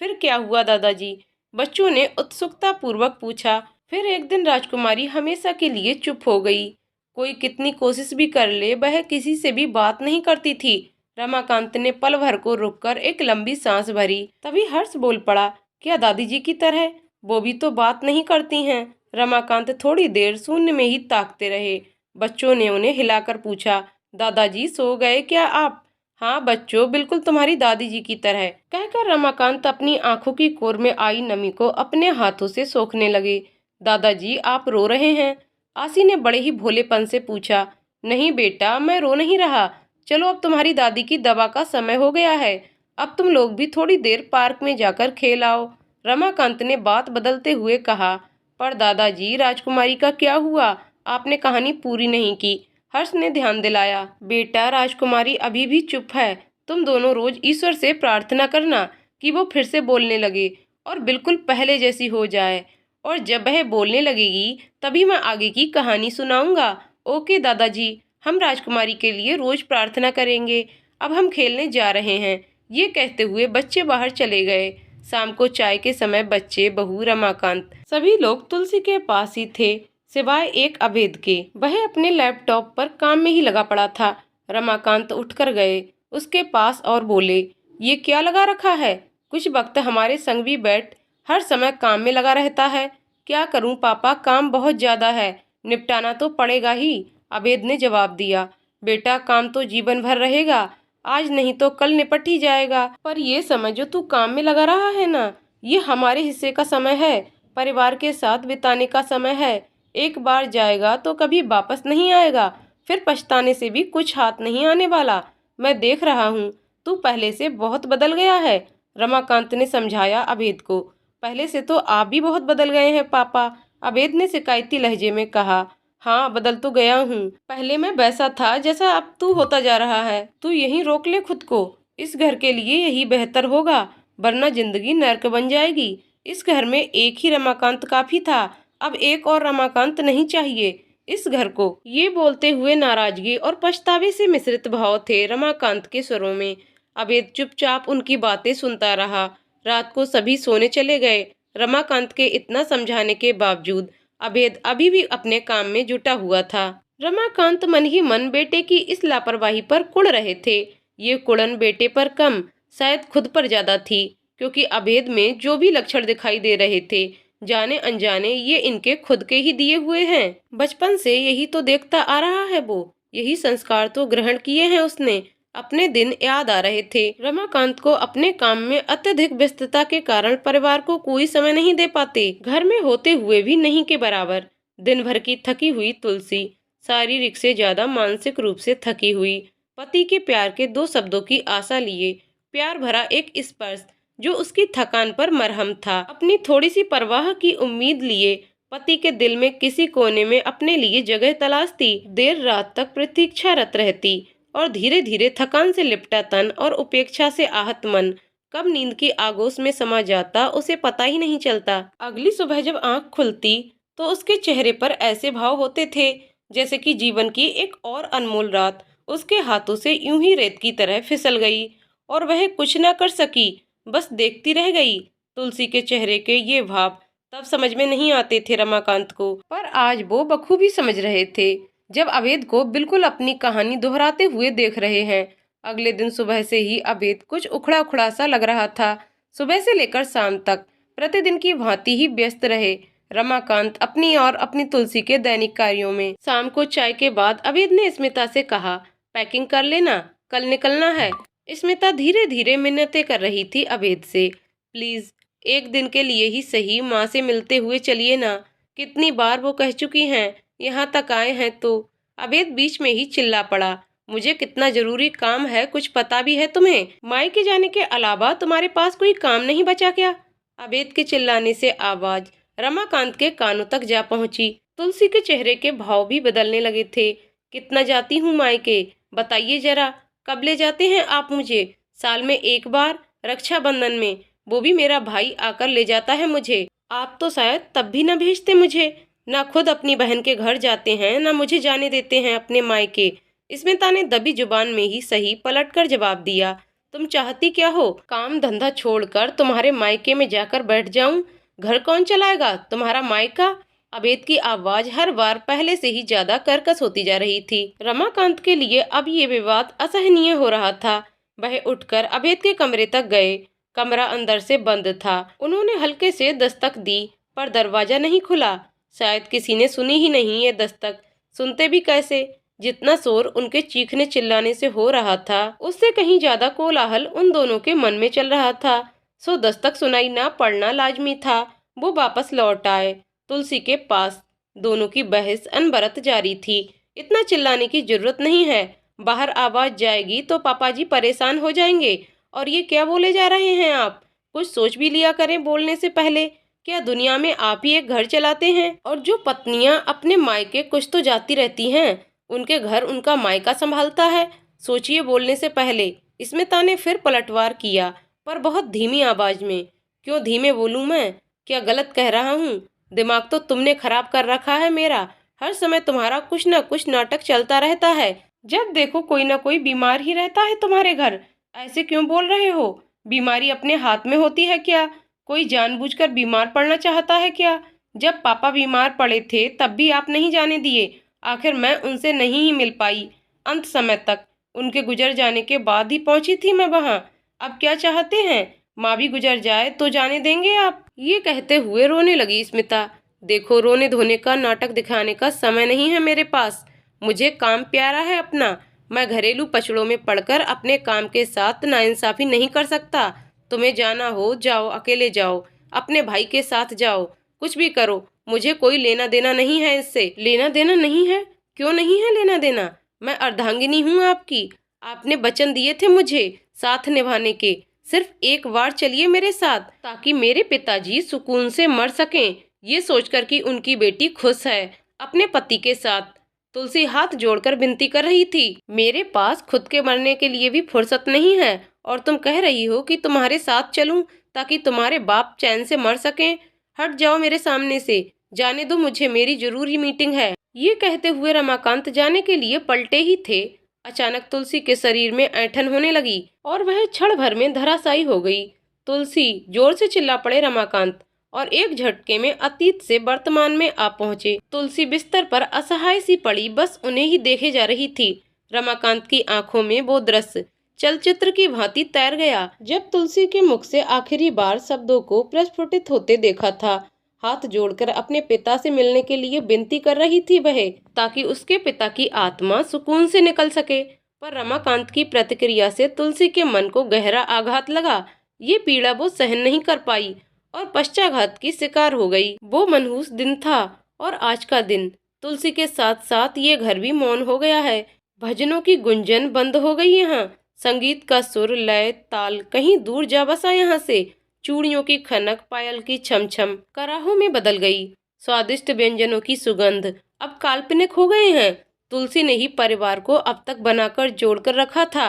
फिर क्या हुआ दादाजी? बच्चों ने उत्सुकता पूर्वक पूछा। फिर एक दिन राजकुमारी हमेशा के लिए चुप हो गई। कोई कितनी कोशिश भी कर ले, वह किसी से भी बात नहीं करती थी। रमाकांत ने पल भर को रुककर एक लंबी सांस भरी। तभी हर्ष बोल पड़ा, क्या दादी जी की तरह वो भी तो बात नहीं करती हैं? रमाकांत थोड़ी देर शून्य में ही ताकते रहे। बच्चों ने उन्हें हिलाकर पूछा, दादाजी सो गए क्या आप? हाँ बच्चों, बिल्कुल तुम्हारी दादी जी की तरह, कहकर रमाकांत अपनी आंखों की कोर में आई नमी को अपने हाथों से सोखने लगे। दादाजी आप रो रहे हैं? आसी ने बड़े ही भोलेपन से पूछा। नहीं बेटा, मैं रो नहीं रहा। चलो अब तुम्हारी दादी की दवा का समय हो गया है। अब तुम लोग भी थोड़ी देर पार्क में जाकर खेल आओ। रमाकांत ने बात बदलते हुए कहा। पर दादाजी, राजकुमारी का क्या हुआ? आपने कहानी पूरी नहीं की। हर्ष ने ध्यान दिलाया। बेटा, राजकुमारी अभी भी चुप है। तुम दोनों रोज ईश्वर से प्रार्थना करना कि वो फिर से बोलने लगे और बिल्कुल पहले जैसी हो जाए। और जब वह बोलने लगेगी तभी मैं आगे की कहानी सुनाऊंगा। ओके दादाजी, हम राजकुमारी के लिए रोज प्रार्थना करेंगे। अब हम खेलने जा रहे हैं। ये कहते हुए बच्चे बाहर चले गए। शाम को चाय के समय बच्चे, बहू, रमाकांत सभी लोग तुलसी के पास ही थे, सिवाय एक अभेद के। वह अपने लैपटॉप पर काम में ही लगा पड़ा था। रमाकांत उठकर गए उसके पास और बोले, ये क्या लगा रखा है? कुछ वक्त हमारे संग भी बैठ। हर समय काम में लगा रहता है। क्या करूं पापा, काम बहुत ज्यादा है, निपटाना तो पड़ेगा ही। अभेद ने जवाब दिया। बेटा, काम तो जीवन भर रहेगा, आज नहीं तो कल निपट ही जाएगा। पर ये समय जो तू काम में लगा रहा है ना, ये हमारे हिस्से का समय है, परिवार के साथ बिताने का समय है। एक बार जाएगा तो कभी वापस नहीं आएगा। फिर पछताने से भी कुछ हाथ नहीं आने वाला। मैं देख रहा हूँ तू पहले से बहुत बदल गया है। रमाकांत ने समझाया अभेद को। पहले से तो आप भी बहुत बदल गए हैं पापा, अभेद ने शिकायती लहजे में कहा। हाँ, बदल तो गया हूँ। पहले मैं वैसा था जैसा अब तू होता जा रहा है। तू यहीं रोक ले खुद को। इस घर के लिए यही बेहतर होगा, वरना जिंदगी नर्क बन जाएगी। इस घर में एक ही रमाकांत काफी था, अब एक और रमाकांत नहीं चाहिए इस घर को। ये बोलते हुए नाराजगी और पछतावे से मिश्रित भाव थे रमाकांत के स्वरों में। अभेद चुपचाप उनकी बातें सुनता रहा। रात को सभी सोने चले गए। रमाकांत के इतना समझाने के बावजूद अभेद अभी भी अपने काम में जुटा हुआ था। रमाकांत मन ही मन बेटे की इस लापरवाही पर कुढ़ रहे थे। ये कुड़न बेटे पर कम, शायद खुद पर ज्यादा थी, क्योंकि अभेद में जो भी लक्षण दिखाई दे रहे थे, जाने अनजाने ये इनके खुद के ही दिए हुए हैं। बचपन से यही तो देखता आ रहा है वो, यही संस्कार तो ग्रहण किए हैं उसने। अपने दिन याद आ रहे थे। रमाकांत को अपने काम में अत्यधिक व्यस्तता के कारण परिवार को कोई समय नहीं दे पाते, घर में होते हुए भी नहीं के बराबर। दिन भर की थकी हुई तुलसी शारीरिक से ज्यादा मानसिक रूप से थकी हुई। पति के प्यार के दो शब्दों की आशा लिए प्यार भरा एक स्पर्श जो उसकी थकान पर मरहम था। अपनी थोड़ी सी परवाह की उम्मीद लिए पति के दिल में किसी कोने में अपने लिए जगह तलाशती। देर रात तक प्रतीक्षारत रहती और धीरे धीरे थकान से लिपटा तन और उपेक्षा से आहत मन कब नींद की आगोश में समा जाता उसे पता ही नहीं चलता। अगली सुबह जब आंख खुलती तो उसके चेहरे पर ऐसे भाव होते थे जैसे कि जीवन की एक और अनमोल रात उसके हाथों से यूं ही रेत की तरह फिसल गई और वह कुछ न कर सकी, बस देखती रह गई। तुलसी के चेहरे के ये भाव तब समझ में नहीं आते थे रमाकांत को, पर आज वो बखूबी समझ रहे थे जब अभेद को बिल्कुल अपनी कहानी दोहराते हुए देख रहे हैं। अगले दिन सुबह से ही अभेद कुछ उखड़ा उखड़ा सा लग रहा था। सुबह से लेकर शाम तक प्रतिदिन की भांति ही व्यस्त रहे रमाकांत अपनी और अपनी तुलसी के दैनिक कार्यों में। शाम को चाय के बाद अभेद ने स्मिता से कहा, पैकिंग कर लेना, कल निकलना है। स्मिता धीरे धीरे मिन्नतें कर रही थी अभेद से, प्लीज एक दिन के लिए ही सही माँ से मिलते हुए चलिए ना। कितनी बार वो कह चुकी हैं, यहाँ तक आए हैं तो। अभेद बीच में ही चिल्ला पड़ा, मुझे कितना जरूरी काम है कुछ पता भी है तुम्हें? मायके जाने के अलावा तुम्हारे पास कोई काम नहीं बचा क्या? अभेद के चिल्लाने से आवाज रमाकांत के कानों तक जा पहुंची। तुलसी के चेहरे के भाव भी बदलने लगे थे। कितना जाती हूँ मायके, बताइए जरा, कब ले जाते हैं आप मुझे? साल में एक बार, रक्षाबंधन में, वो भी मेरा भाई आकर ले जाता है मुझे। आप तो शायद तब भी न भेजते मुझे। ना खुद अपनी बहन के घर जाते हैं, ना मुझे जाने देते हैं अपने मायके। स्मिता ने दबी जुबान में ही सही पलटकर जवाब दिया। तुम चाहती क्या हो? काम धंधा छोड़कर तुम्हारे मायके में जाकर बैठ जाऊं? घर कौन चलाएगा? तुम्हारा मायका? अभेद की आवाज हर बार पहले से ही ज्यादा कर्कश होती जा रही थी। रमाकांत के लिए अब ये विवाद असहनीय हो रहा था। वह उठकर अभेद के कमरे तक गए। कमरा अंदर से बंद था। उन्होंने हल्के से दस्तक दी, पर दरवाजा नहीं खुला। शायद किसी ने सुनी ही नहीं ये दस्तक। सुनते भी कैसे? जितना शोर उनके चीखने चिल्लाने से हो रहा था, उससे कहीं ज्यादा कोलाहल उन दोनों के मन में चल रहा था। सो दस्तक सुनाई ना पड़ना लाजमी था। वो वापस लौट आए तुलसी के पास। दोनों की बहस अनबरत जारी थी। इतना चिल्लाने की जरूरत नहीं है। बाहर आवाज जाएगी तो पापा जी परेशान हो जाएंगे। और ये क्या बोले जा रहे हैं आप? कुछ सोच भी लिया करें बोलने से पहले। क्या दुनिया में आप ही एक घर चलाते हैं? और जो पत्नियां अपने मायके कुछ तो जाती रहती हैं, उनके घर उनका मायका संभालता है। सोचिए बोलने से पहले। स्मिता ने फिर पलटवार किया, पर बहुत धीमी आवाज में। क्यों धीमे बोलूं मैं? क्या गलत कह रहा हूँ? दिमाग तो तुमने खराब कर रखा है मेरा। हर समय तुम्हारा कुछ न कुछ नाटक चलता रहता है। जब देखो कोई ना कोई बीमार ही रहता है तुम्हारे घर। ऐसे क्यों बोल रहे हो? बीमारी अपने हाथ में होती है क्या? कोई जानबूझकर बीमार पड़ना चाहता है क्या? जब पापा बीमार पड़े थे तब भी आप नहीं जाने दिए। आखिर मैं उनसे नहीं ही मिल पाई अंत समय तक। उनके गुजर जाने के बाद ही पहुंची थी मैं वहां। अब क्या चाहते हैं? माँ भी गुजर जाए तो जाने देंगे आप? ये कहते हुए रोने लगी स्मिता। देखो, रोने धोने का नाटक दिखाने का समय नहीं है मेरे पास। मुझे काम प्यारा है अपना। मैं घरेलू पचड़ों में पड़कर अपने काम के साथ नाइंसाफी नहीं कर सकता। तुम्हें जाना हो जाओ, अकेले जाओ, अपने भाई के साथ जाओ, कुछ भी करो। मुझे कोई लेना देना नहीं है इससे। लेना देना नहीं है? क्यों नहीं है लेना देना? मैं अर्धांगिनी हूँ आपकी। आपने वचन दिए थे मुझे साथ निभाने के। सिर्फ एक बार चलिए मेरे साथ, ताकि मेरे पिताजी सुकून से मर सकें, ये सोचकर कि उनकी बेटी खुश है अपने पति के साथ। तुलसी हाथ जोड़कर विनती कर रही थी। मेरे पास खुद के मरने के लिए भी फुर्सत नहीं है, और तुम कह रही हो कि तुम्हारे साथ चलूं ताकि तुम्हारे बाप चैन से मर सकें। हट जाओ मेरे सामने से। जाने दो मुझे, मेरी जरूरी मीटिंग है। ये कहते हुए रमाकांत जाने के लिए पलटे ही थे। अचानक तुलसी के शरीर में ऐंठन होने लगी और वह क्षण भर में धराशायी हो गई। तुलसी! जोर से चिल्ला पड़े रमाकांत, और एक झटके में अतीत से वर्तमान में आ पहुंचे। तुलसी बिस्तर पर असहाय सी पड़ी बस उन्हें ही देखे जा रही थी। रमाकांत की आंखों में वो दृश्य चलचित्र की भांति तैर गया। जब तुलसी के मुख से आखिरी बार शब्दों को प्रस्फुटित होते देखा था। हाथ जोड़कर अपने पिता से मिलने के लिए विनती कर रही थी वह, ताकि उसके पिता की आत्मा सुकून से निकल सके। पर रमाकांत की प्रतिक्रिया से तुलसी के मन को गहरा आघात लगा। ये पीड़ा वो सहन नहीं कर पाई और पश्चाघात की शिकार हो गई। वो मनहूस दिन था, और आज का दिन। तुलसी के साथ साथ ये घर भी मौन हो गया है। भजनों की गुंजन बंद हो गई यहाँ। संगीत का सुर, लय, ताल कहीं दूर जा बसा यहाँ से। चूड़ियों की खनक, पायल की छमछम कराहों में बदल गई। स्वादिष्ट व्यंजनों की सुगंध अब काल्पनिक हो गए हैं। तुलसी ने ही परिवार को अब तक बनाकर जोड़कर रखा था।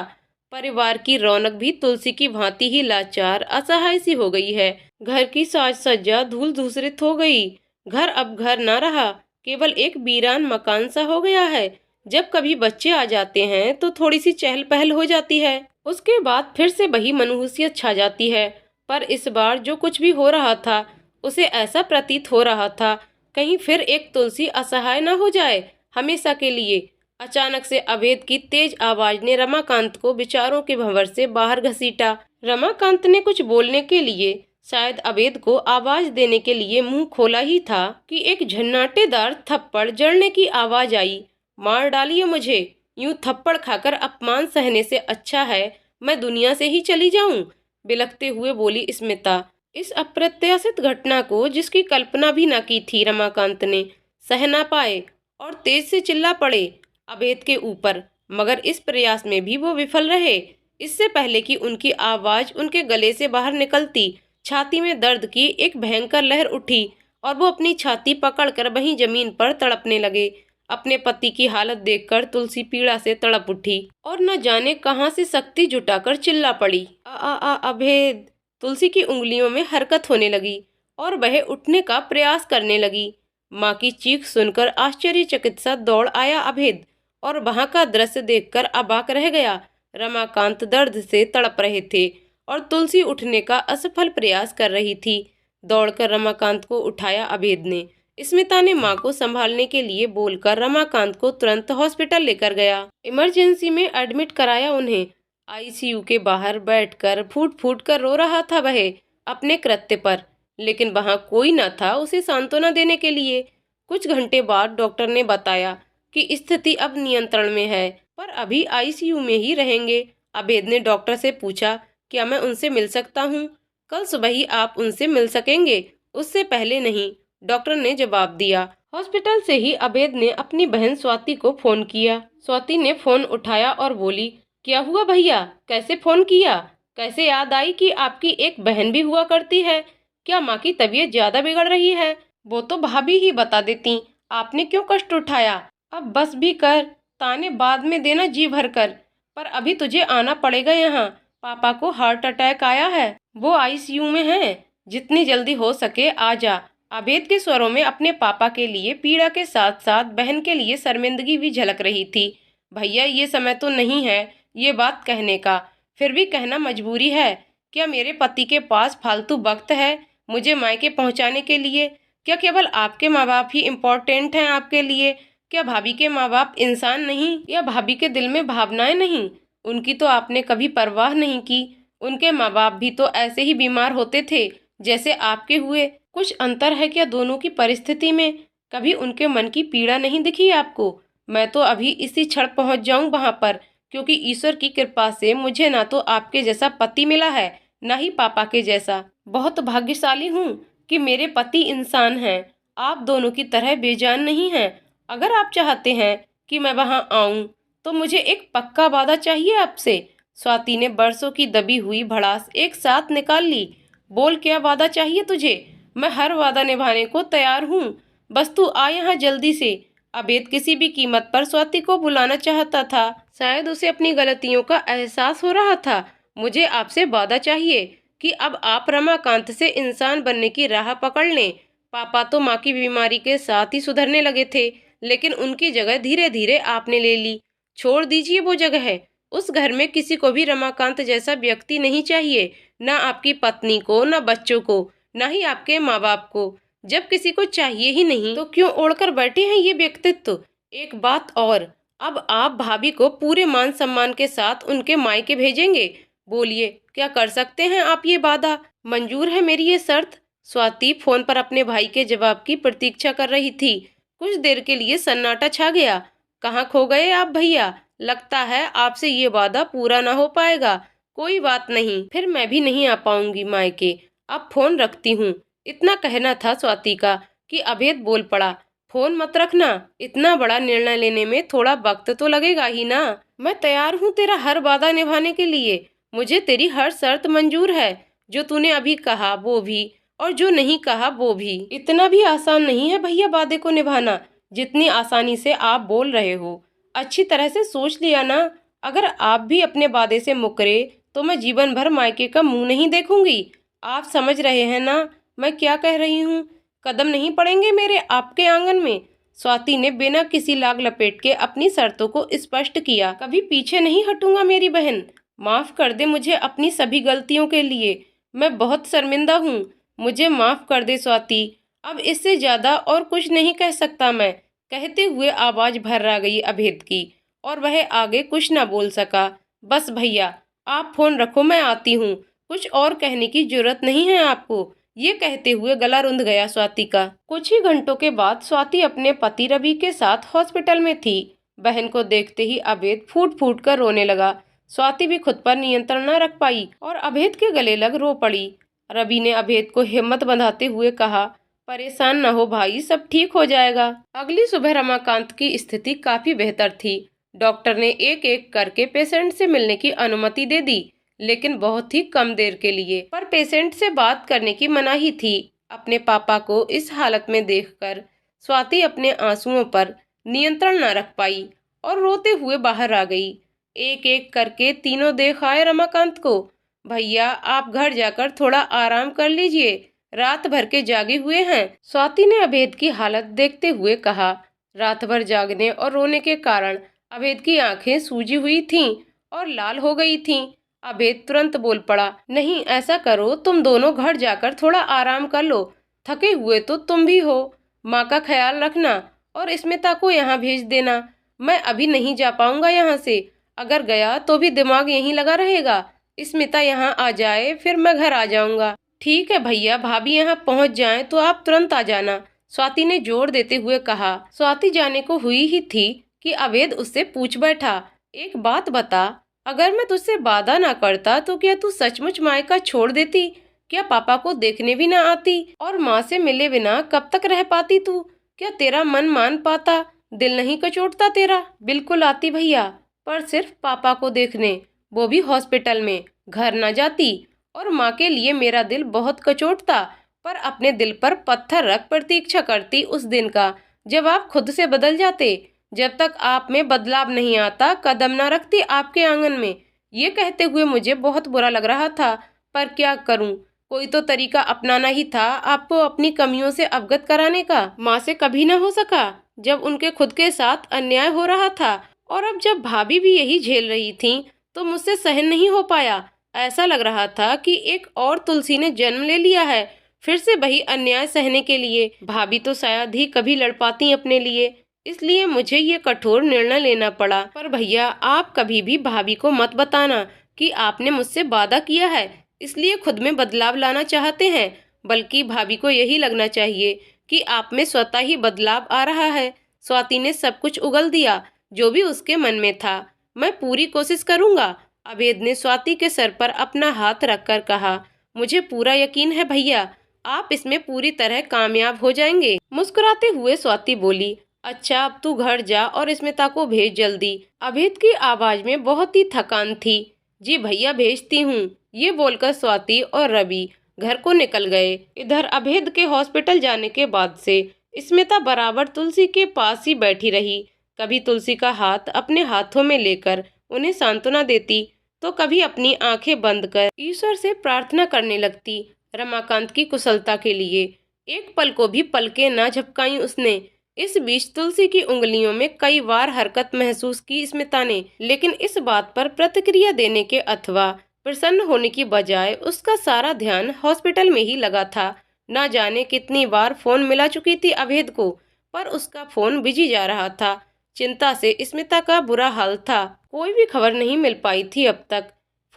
परिवार की रौनक भी तुलसी की भांति ही लाचार, असहाय सी हो गई है। घर की साज सज्जा धूल धूसरित हो गई। घर अब घर न रहा, केवल एक वीरान मकान सा हो गया है। जब कभी बच्चे आ जाते हैं तो थोड़ी सी चहल पहल हो जाती है, उसके बाद फिर से वही मनहूसियत छा जाती है। पर इस बार जो कुछ भी हो रहा था, उसे ऐसा प्रतीत हो रहा था कहीं फिर एक तुलसी असहाय न हो जाए हमेशा के लिए। अचानक से अभेद की तेज आवाज ने रमाकांत को विचारों के भंवर से बाहर घसीटा। रमाकांत ने कुछ बोलने के लिए, शायद अभेद को आवाज देने के लिए मुंह खोला ही था कि एक झन्नाटेदार थप्पड़ जड़ने की आवाज आई। मार डालिए मुझे। यूं थप्पड़ खाकर अपमान सहने से अच्छा है मैं दुनिया से ही चली जाऊं, बिलखते हुए बोली स्मिता। इस अप्रत्याशित घटना को, जिसकी कल्पना भी न की थी रमाकांत ने, सह ना पाए और तेज से चिल्ला पड़े अभेद के ऊपर। मगर इस प्रयास में भी वो विफल रहे। इससे पहले कि उनकी आवाज उनके गले से बाहर निकलती, छाती में दर्द की एक भयंकर लहर उठी और वो अपनी छाती पकड़कर वहीं जमीन पर तड़पने लगे। अपने पति की हालत देखकर तुलसी पीड़ा से तड़प उठी और न जाने कहां से शक्ति जुटाकर चिल्ला पड़ी, आ अभेद। तुलसी की उंगलियों में हरकत होने लगी और वह उठने का प्रयास करने लगी। माँ की चीख सुनकर आश्चर्यचकित सा दौड़ आया अभेद और वहां का दृश्य देखकर अबाक रह गया। रमाकांत दर्द से तड़प रहे थे और तुलसी उठने का असफल प्रयास कर रही थी। दौड़कर रमाकांत को उठाया अभेद ने। स्मिता ने मां को संभालने के लिए बोलकर रमाकांत को तुरंत हॉस्पिटल लेकर गया। इमरजेंसी में एडमिट कराया उन्हें। आईसीयू के बाहर बैठकर फूट फूट कर रो रहा था वह अपने कृत्य पर, लेकिन वहां कोई न था उसे सांत्वना देने के लिए। कुछ घंटे बाद डॉक्टर ने बताया कि स्थिति अब नियंत्रण में है, पर अभी आईसीयू में ही रहेंगे। अभेद ने डॉक्टर से पूछा, क्या मैं उनसे मिल सकता हूँ? कल सुबह ही आप उनसे मिल सकेंगे, उससे पहले नहीं, डॉक्टर ने जवाब दिया। हॉस्पिटल से ही अभेद ने अपनी बहन स्वाति को फोन किया। स्वाति ने फोन उठाया और बोली, क्या हुआ भैया, कैसे फोन किया? कैसे याद आई कि आपकी एक बहन भी हुआ करती है? क्या माँ की तबीयत ज्यादा बिगड़ रही है? वो तो भाभी ही बता देती, आपने क्यों कष्ट उठाया? अब बस भी कर, ताने बाद में देना जी भर कर, पर अभी तुझे आना पड़ेगा यहाँ। पापा को हार्ट अटैक आया है, वो आईसीयू में हैं, जितनी जल्दी हो सके आ जा। अभेद के स्वरों में अपने पापा के लिए पीड़ा के साथ साथ बहन के लिए शर्मिंदगी भी झलक रही थी। भैया ये समय तो नहीं है ये बात कहने का, फिर भी कहना मजबूरी है। क्या मेरे पति के पास फालतू वक्त है मुझे मायके पहुंचाने के लिए? क्या केवल आपके माँ बाप ही इम्पोर्टेंट हैं आपके लिए? क्या भाभी के माँ बाप इंसान नहीं, या भाभी के दिल में भावनाएं नहीं? उनकी तो आपने कभी परवाह नहीं की। उनके माँ बाप भी तो ऐसे ही बीमार होते थे जैसे आपके हुए। कुछ अंतर है क्या दोनों की परिस्थिति में? कभी उनके मन की पीड़ा नहीं दिखी आपको? मैं तो अभी इसी क्षण पहुंच जाऊं वहां पर, क्योंकि ईश्वर की कृपा से मुझे ना तो आपके जैसा पति मिला है, ना ही पापा के जैसा। बहुत भाग्यशाली हूँ कि मेरे पति इंसान हैं, आप दोनों की तरह बेजान नहीं हैं। अगर आप चाहते हैं कि मैं वहां आऊं तो मुझे एक पक्का वादा चाहिए आपसे। स्वाति ने बरसों की दबी हुई भड़ास एक साथ निकाल ली। बोल, क्या वादा चाहिए तुझे? मैं हर वादा निभाने को तैयार हूँ, बस तू आ यहाँ जल्दी से। अभेद किसी भी कीमत पर स्वाति को बुलाना चाहता था। शायद उसे अपनी गलतियों का एहसास हो रहा था। मुझे आपसे वादा चाहिए कि अब आप रमाकांत से इंसान बनने की राह पकड़ लें। पापा तो माँ की बीमारी के साथ ही सुधरने लगे थे, लेकिन उनकी जगह धीरे धीरे आपने ले ली। छोड़ दीजिए वो जगह है। उस घर में किसी को भी रमाकांत जैसा व्यक्ति नहीं चाहिए, ना आपकी पत्नी को, ना बच्चों को, ना ही आपके माँ बाप को। जब किसी को चाहिए ही नहीं तो क्यों ओढ़कर बैठे हैं ये व्यक्तित्व? एक बात और, अब आप भाभी को पूरे मान सम्मान के साथ उनके मायके भेजेंगे। बोलिए, क्या कर सकते हैं आप ये वादा? मंजूर है मेरी ये शर्त? स्वाति फोन पर अपने भाई के जवाब की प्रतीक्षा कर रही थी। कुछ देर के लिए सन्नाटा छा गया। कहाँ खो गए आप भैया? लगता है आपसे ये वादा पूरा ना हो पाएगा। कोई बात नहीं, फिर मैं भी नहीं आ पाऊंगी मायके। अब फोन रखती हूँ। इतना कहना था स्वाति का कि अभेद बोल पड़ा, फोन मत रखना, इतना बड़ा निर्णय लेने में थोड़ा वक्त तो लगेगा ही ना। मैं तैयार हूँ तेरा हर वादा निभाने के लिए। मुझे तेरी हर शर्त मंजूर है, जो तूने अभी कहा वो भी, और जो नहीं कहा वो भी। इतना भी आसान नहीं है भैया वादे को निभाना, जितनी आसानी से आप बोल रहे हो। अच्छी तरह से सोच लिया ना, अगर आप भी अपने वादे से मुकरे तो मैं जीवन भर मायके का मुंह नहीं देखूंगी। आप समझ रहे हैं ना मैं क्या कह रही हूँ? कदम नहीं पड़ेंगे मेरे आपके आंगन में। स्वाति ने बिना किसी लाग लपेट के अपनी शर्तों को स्पष्ट किया। कभी पीछे नहीं हटूंगा मेरी बहन। माफ कर दे मुझे अपनी सभी गलतियों के लिए, मैं बहुत शर्मिंदा हूँ। मुझे माफ कर दे स्वाति, अब इससे ज्यादा और कुछ नहीं कह सकता मैं। कहते हुए आवाज भर्रा गई अभेद की और वह आगे कुछ न बोल सका। बस भैया आप फोन रखो, मैं आती हूँ, कुछ और कहने की जरूरत नहीं है आपको। ये कहते हुए गला रुंध गया स्वाति का। कुछ ही घंटों के बाद स्वाति अपने पति रवि के साथ हॉस्पिटल में थी। बहन को देखते ही अभेद फूट फूट कर रोने लगा। स्वाति भी खुद पर नियंत्रण न रख पाई और अभेद के गले लग रो पड़ी। रवि ने अभेद को हिम्मत बंधाते हुए कहा, परेशान न हो भाई, सब ठीक हो जाएगा। अगली सुबह रमाकांत की स्थिति काफी बेहतर थी। डॉक्टर ने एक एक करके पेशेंट से मिलने की अनुमति दे दी, लेकिन बहुत ही कम देर के लिए। पर पेशेंट से बात करने की मनाही थी। अपने पापा को इस हालत में देखकर स्वाति अपने आंसुओं पर नियंत्रण न रख पाई और रोते हुए बाहर आ गई। एक एक करके तीनों देख आए रमाकांत को। भैया आप घर जाकर थोड़ा आराम कर लीजिए, रात भर के जागे हुए हैं, स्वाति ने अभेद की हालत देखते हुए कहा। रात भर जागने और रोने के कारण अभेद की आंखें सूजी हुई थीं और लाल हो गई थीं। अभेद तुरंत बोल पड़ा, नहीं ऐसा करो, तुम दोनों घर जाकर थोड़ा आराम कर लो, थके हुए तो तुम भी हो। माँ का ख्याल रखना और स्मिता को यहाँ भेज देना। मैं अभी नहीं जा पाऊंगा यहाँ से, अगर गया तो भी दिमाग यहीं लगा रहेगा। स्मिता यहाँ आ जाए फिर मैं घर आ जाऊंगा। ठीक है भैया, भाभी यहाँ पहुँच जाएं तो आप तुरंत आ जाना, स्वाति ने जोर देते हुए कहा। स्वाति जाने को हुई ही थी कि अभेद उससे पूछ बैठा, एक बात बता, अगर मैं तुझसे वादा ना करता तो क्या तू सचमुच मायका छोड़ देती? क्या पापा को देखने भी ना आती और माँ से मिले बिना कब तक रह पाती तू? क्या तेरा मन मान पाता? दिल नहीं कचोटता तेरा? बिल्कुल आती भैया, पर सिर्फ पापा को देखने, वो भी हॉस्पिटल में। घर ना जाती और माँ के लिए मेरा दिल बहुत कचोटता, पर अपने दिल पर पत्थर रख प्रतीक्षा करती उस दिन का जब आप खुद से बदल जाते। जब तक आप में बदलाव नहीं आता कदम ना रखती आपके आंगन में। ये कहते हुए मुझे बहुत बुरा लग रहा था, पर क्या करूं, कोई तो तरीका अपनाना ही था आपको अपनी कमियों से अवगत कराने का। माँ से कभी ना हो सका जब उनके खुद के साथ अन्याय हो रहा था, और अब जब भाभी भी यही झेल रही थी तो मुझसे सहन नहीं हो पाया। ऐसा लग रहा था कि एक और तुलसी ने जन्म ले लिया है, फिर से वही अन्याय सहने के लिए। भाभी तो शायद ही कभी लड़ पाती अपने लिए, इसलिए मुझे ये कठोर निर्णय लेना पड़ा। पर भैया आप कभी भी भाभी को मत बताना कि आपने मुझसे वादा किया है इसलिए खुद में बदलाव लाना चाहते हैं, बल्कि भाभी को यही लगना चाहिए कि आप में स्वतः ही बदलाव आ रहा है। स्वाति ने सब कुछ उगल दिया जो भी उसके मन में था। मैं पूरी कोशिश करूंगा, अभेद ने स्वाति के सर पर अपना हाथ रखकर कहा। मुझे पूरा यकीन है भैया, आप इसमें पूरी तरह कामयाब हो जाएंगे। मुस्कुराते हुए स्वाति बोली, अच्छा अब तू घर जा और स्मिता को भेज जल्दी। अभेद की आवाज में बहुत ही थकान थी। जी भैया भेजती हूँ, ये बोलकर स्वाति और रवि घर को निकल गए। इधर अभेद के हॉस्पिटल जाने के बाद से स्मिता बराबर तुलसी के पास ही बैठी रही। कभी तुलसी का हाथ अपने हाथों में लेकर उन्हें सांत्वना देती, तो कभी अपनी आंखें बंद कर ईश्वर से प्रार्थना करने लगती रमाकांत की कुशलता के लिए। एक पल को भी पलकें न झपकाई उसने। इस बीच तुलसी की उंगलियों में कई बार हरकत महसूस की स्मिता ने, लेकिन इस बात पर प्रतिक्रिया देने के अथवा प्रसन्न होने की बजाय उसका सारा ध्यान हॉस्पिटल में ही लगा था। न जाने कितनी बार फोन मिला चुकी थी अभेद को, पर उसका फोन बिजी जा रहा था। चिंता से स्मिता का बुरा हाल था। कोई भी खबर नहीं मिल पाई थी अब तक।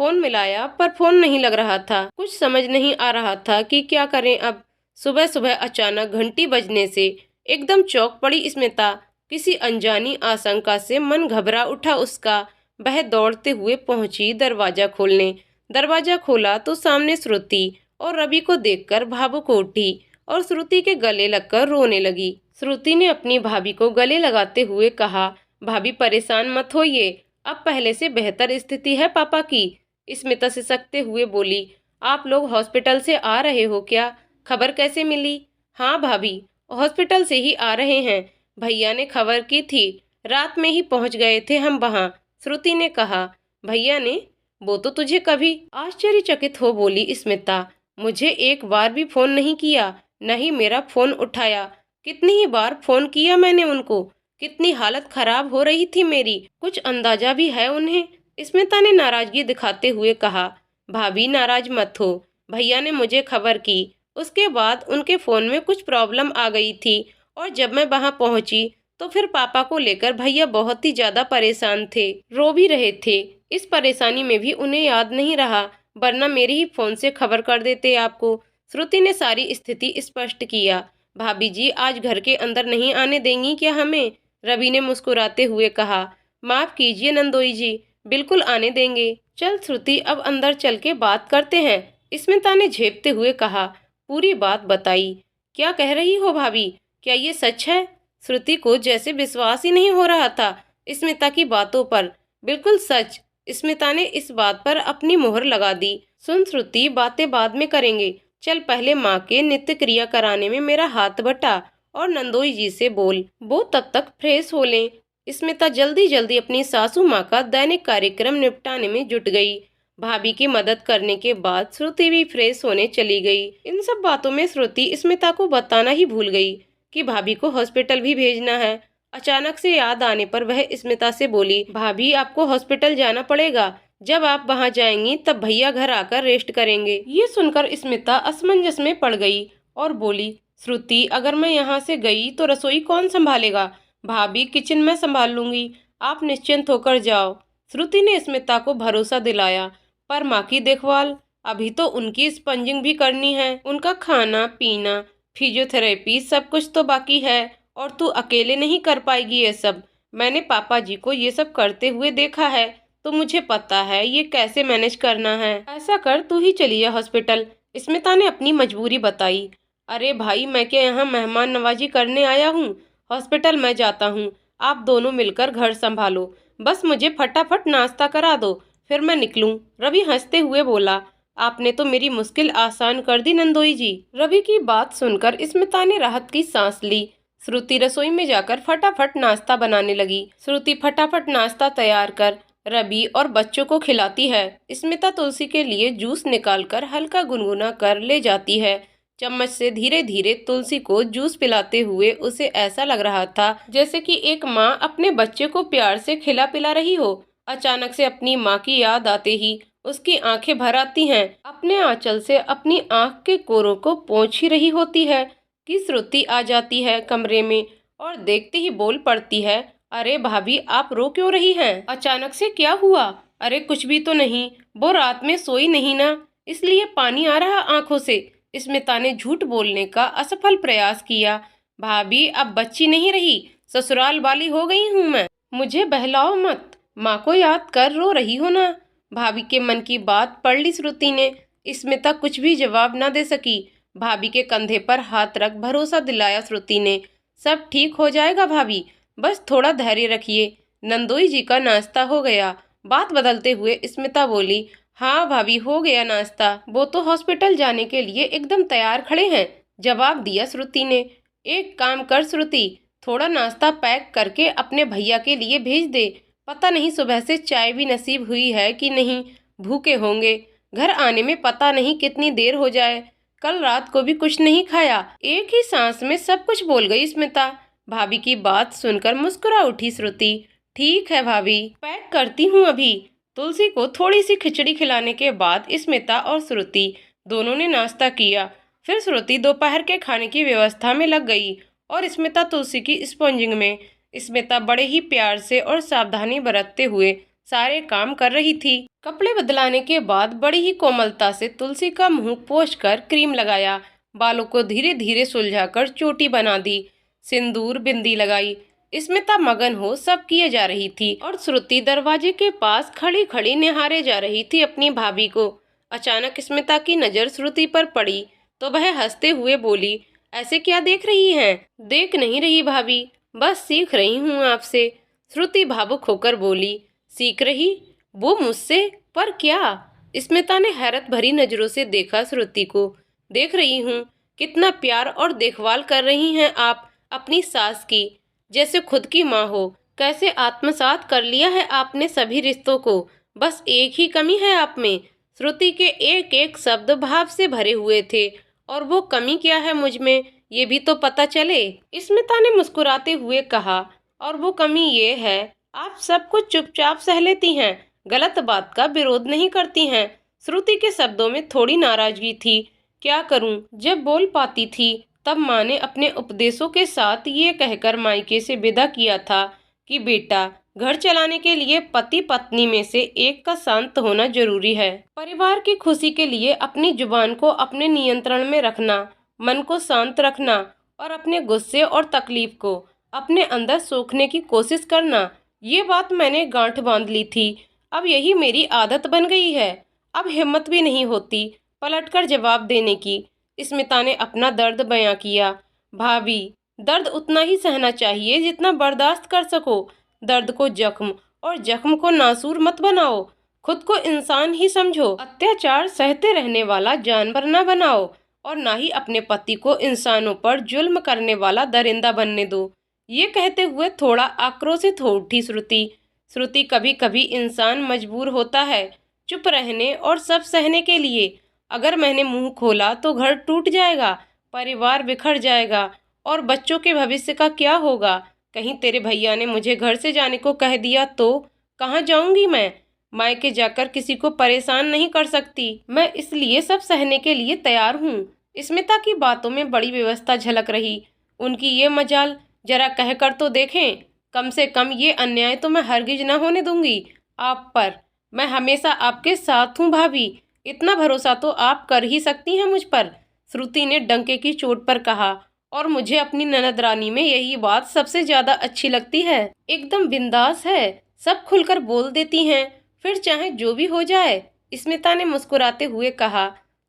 फोन मिलाया पर फोन नहीं लग रहा था। कुछ समझ नहीं आ रहा था कि क्या करें अब। सुबह सुबह अचानक घंटी बजने से एकदम चौंक पड़ी स्मिता। किसी अनजानी आशंका से मन घबरा उठा उसका। वह दौड़ते हुए पहुंची दरवाजा खोलने। दरवाजा खोला तो सामने श्रुति और रवि को देखकर भावुक हो उठी और श्रुति के गले लगकर रोने लगी। श्रुति ने अपनी भाभी को गले लगाते हुए कहा, भाभी परेशान मत होइए, अब पहले से बेहतर स्थिति है पापा की। स्मिता सिसकते हुए बोली, आप लोग हॉस्पिटल से आ रहे हो क्या? खबर कैसे मिली? हाँ भाभी, हॉस्पिटल से ही आ रहे हैं, भैया ने खबर की थी, रात में ही पहुंच गए थे हम वहाँ। श्रुति ने कहा, भैया ने? वो तो तुझे कभी? आश्चर्यचकित हो बोली स्मिता, मुझे एक बार भी फोन नहीं किया, न ही मेरा फोन उठाया। कितनी ही बार फोन किया मैंने उनको, कितनी हालत खराब हो रही थी मेरी, कुछ अंदाजा भी है उन्हें? स्मिता ने नाराजगी दिखाते हुए कहा, भाभी नाराज मत हो, भैया ने मुझे खबर की, उसके बाद उनके फोन में कुछ प्रॉब्लम आ गई थी और जब मैं वहां पहुंची तो फिर पापा को लेकर भैया बहुत ही ज्यादा परेशान थे, रो भी रहे थे। इस परेशानी में भी उन्हें याद नहीं रहा, वरना मेरे ही फोन से खबर कर देते आपको। श्रुति ने सारी स्थिति स्पष्ट किया। भाभी जी आज घर के अंदर नहीं आने देंगी क्या हमें? रवि ने मुस्कुराते हुए कहा, माफ कीजिए नंदोई जी, बिल्कुल आने देंगे। चल श्रुति अब अंदर चल के बात करते हैं, स्मिता ने झेपते हुए कहा। पूरी बात बताई। क्या कह रही हो भाभी, क्या ये सच है? श्रुति को जैसे विश्वास ही नहीं हो रहा था स्मिता की बातों पर। बिल्कुल सच, स्मिता ने इस बात पर अपनी मोहर लगा दी। सुन श्रुति, बातें बाद में करेंगे, चल पहले माँ के नित्य क्रिया कराने में मेरा हाथ बटा और नंदोई जी से बोल वो तब तक फ्रेश हो लें। स्मिता जल्दी जल्दी अपनी सासू माँ का दैनिक कार्यक्रम निपटाने में जुट गई। भाभी की मदद करने के बाद श्रुति भी फ्रेश होने चली गई। इन सब बातों में श्रुति स्मिता को बताना ही भूल गई कि भाभी को हॉस्पिटल भी भेजना है। अचानक से याद आने पर वह स्मिता से बोली, भाभी आपको हॉस्पिटल जाना पड़ेगा। जब आप वहां जाएंगी तब भैया घर आकर रेस्ट करेंगे। ये सुनकर स्मिता असमंजस में पड़ गई और बोली, श्रुति अगर मैं यहाँ से गई तो रसोई कौन संभालेगा? भाभी किचन में संभाल लूंगी, आप निश्चिंत होकर जाओ। श्रुति ने स्मिता को भरोसा दिलाया, पर माँ की देखभाल अभी तो उनकी स्पंजिंग भी करनी है। उनका खाना पीना, फिजियोथेरेपी सब कुछ तो बाकी है और तू अकेले नहीं कर पाएगी ये सब। मैंने पापा जी को ये सब करते हुए देखा है तो मुझे पता है ये कैसे मैनेज करना है। ऐसा कर तू ही चली जा हॉस्पिटल। स्मिता ने अपनी मजबूरी बताई। अरे भाई मैं क्या यहाँ मेहमान नवाजी करने आया हूँ? हॉस्पिटल मैं जाता हूँ, आप दोनों मिलकर घर संभालो। बस मुझे फटाफट नाश्ता करा दो, फिर मैं निकलूं। रवि हंसते हुए बोला, आपने तो मेरी मुश्किल आसान कर दी नंदोई जी। रवि की बात सुनकर स्मिता ने राहत की सांस ली। श्रुति रसोई में जाकर फटाफट नाश्ता बनाने लगी। श्रुति फटाफट नाश्ता तैयार कर रवि और बच्चों को खिलाती है। स्मिता तुलसी के लिए जूस निकालकर हल्का गुनगुना कर ले जाती है। चम्मच से धीरे धीरे तुलसी को जूस पिलाते हुए उसे ऐसा लग रहा था जैसे कि एक माँ अपने बच्चे को प्यार से खिला पिला रही हो। अचानक से अपनी माँ की याद आते ही उसकी आंखें भर आती हैं। अपने आंचल से अपनी आंख के कोरों को पोंछ ही रही होती है कि श्रुति आ जाती है कमरे में और देखते ही बोल पड़ती है, अरे भाभी आप रो क्यों रही हैं? अचानक से क्या हुआ? अरे कुछ भी तो नहीं, वो रात में सोई नहीं ना, इसलिए पानी आ रहा आंखों से। स्मिता ने झूठ बोलने का असफल प्रयास किया। भाभी अब बच्ची नहीं रही, ससुराल वाली हो गई हूँ मैं। मुझे बहलाओ मत, माँ को याद कर रो रही हो ना। भाभी के मन की बात पढ़ ली श्रुति ने। स्मिता कुछ भी जवाब न दे सकी। भाभी के कंधे पर हाथ रख भरोसा दिलाया श्रुति ने, सब ठीक हो जाएगा भाभी, बस थोड़ा धैर्य रखिए। नंदोई जी का नाश्ता हो गया? बात बदलते हुए स्मिता बोली, हाँ भाभी हो गया नाश्ता, वो तो हॉस्पिटल जाने के लिए एकदम तैयार खड़े हैं, जवाब दिया श्रुति ने। एक काम कर श्रुति, थोड़ा नाश्ता पैक करके अपने भैया के लिए भेज दे। पता नहीं सुबह से चाय भी नसीब हुई है कि नहीं, भूखे होंगे। घर आने में पता नहीं कितनी देर हो जाए, कल रात को भी कुछ नहीं खाया। एक ही सांस में सब कुछ बोल गई स्मिता। भाभी की बात सुनकर मुस्कुरा उठी श्रुति। ठीक है भाभी, पैक करती हूँ अभी। तुलसी को थोड़ी सी खिचड़ी खिलाने के बाद स्मिता और श्रुति दोनों ने नाश्ता किया। फिर श्रुति दोपहर के खाने की व्यवस्था में लग गई और स्मिता तुलसी की स्पॉन्जिंग में। स्मिता बड़े ही प्यार से और सावधानी बरतते हुए सारे काम कर रही थी। कपड़े बदलाने के बाद बड़ी ही कोमलता से तुलसी का मुंह पोंछकर क्रीम लगाया, बालों को धीरे धीरे सुलझाकर चोटी बना दी, सिंदूर बिंदी लगाई। स्मिता मगन हो सब किए जा रही थी और श्रुति दरवाजे के पास खड़ी खड़ी निहारे जा रही थी अपनी भाभी को। अचानक स्मिता की नजर श्रुति पर पड़ी तो वह हंसते हुए बोली, ऐसे क्या देख रही हैं? देख नहीं रही भाभी, बस सीख रही हूँ आपसे। श्रुति भावुक होकर बोली, सीख रही? वो मुझसे? पर क्या? स्मिता ने हैरत भरी नजरों से देखा श्रुति को। देख रही हूँ कितना प्यार और देखभाल कर रही हैं आप अपनी सास की, जैसे खुद की माँ हो। कैसे आत्मसात कर लिया है आपने सभी रिश्तों को, बस एक ही कमी है आप में। श्रुति के एक एक शब्द भाव से भरे हुए थे। और वो कमी क्या है मुझ में, ये भी तो पता चले। स्मिता ने मुस्कुराते हुए कहा, और वो कमी ये है, आप सब कुछ चुपचाप सह लेती हैं, गलत बात का विरोध नहीं करती हैं। श्रुति के शब्दों में थोड़ी नाराजगी थी। क्या करूं, जब बोल पाती थी तब माँ ने अपने उपदेशों के साथ ये कहकर मायके से विदा किया था कि बेटा, घर चलाने के लिए पति पत्नी में से एक का शांत होना जरूरी है। परिवार की खुशी के लिए अपनी जुबान को अपने नियंत्रण में रखना, मन को शांत रखना और अपने गुस्से और तकलीफ को अपने अंदर सोखने की कोशिश करना, ये बात मैंने गांठ बांध ली थी। अब यही मेरी आदत बन गई है। अब हिम्मत भी नहीं होती पलटकर जवाब देने की। स्मिता ने अपना दर्द बयां किया। भाभी, दर्द उतना ही सहना चाहिए जितना बर्दाश्त कर सको। दर्द को जख्म और जख्म को नासूर मत बनाओ। खुद को इंसान ही समझो। अत्याचार सहते रहने वाला जानवर न बनाओ। और ना ही अपने पति को इंसानों पर जुल्म करने वाला दरिंदा बनने दो। ये कहते हुए थोड़ा आक्रोशित हो उठी श्रुति। श्रुति, कभी कभी इंसान मजबूर होता है चुप रहने और सब सहने के लिए। अगर मैंने मुंह खोला तो घर टूट जाएगा, परिवार बिखर जाएगा, और बच्चों के भविष्य का क्या होगा? कहीं तेरे भैया ने मुझे घर से जाने को कह दिया तो कहाँ जाऊंगी मैं? मायके जाकर किसी को परेशान नहीं कर सकती। मैं इसलिए सब सहने के लिए तैयार हूँ। स्मिता की बातों में बड़ी व्यवस्था झलक रही। उनकी ये मजाल, जरा कहकर तो देखें। कम से कम ये अन्याय तो मैं हरगिज न होने दूंगी आप पर। मैं हमेशा आपके साथ हूँ भाभी, इतना भरोसा तो आप कर ही सकती हैं मुझ पर, श्रुति ने डंके की चोट पर कहा। और मुझे अपनी ननद रानी में यही बात सबसे ज्यादा अच्छी लगती है। एकदम बिंदास है, सब खुलकर बोल देती हैं, फिर चाहे जो भी हो जाए। स्मिता ने मुस्कुराते हुए कहा।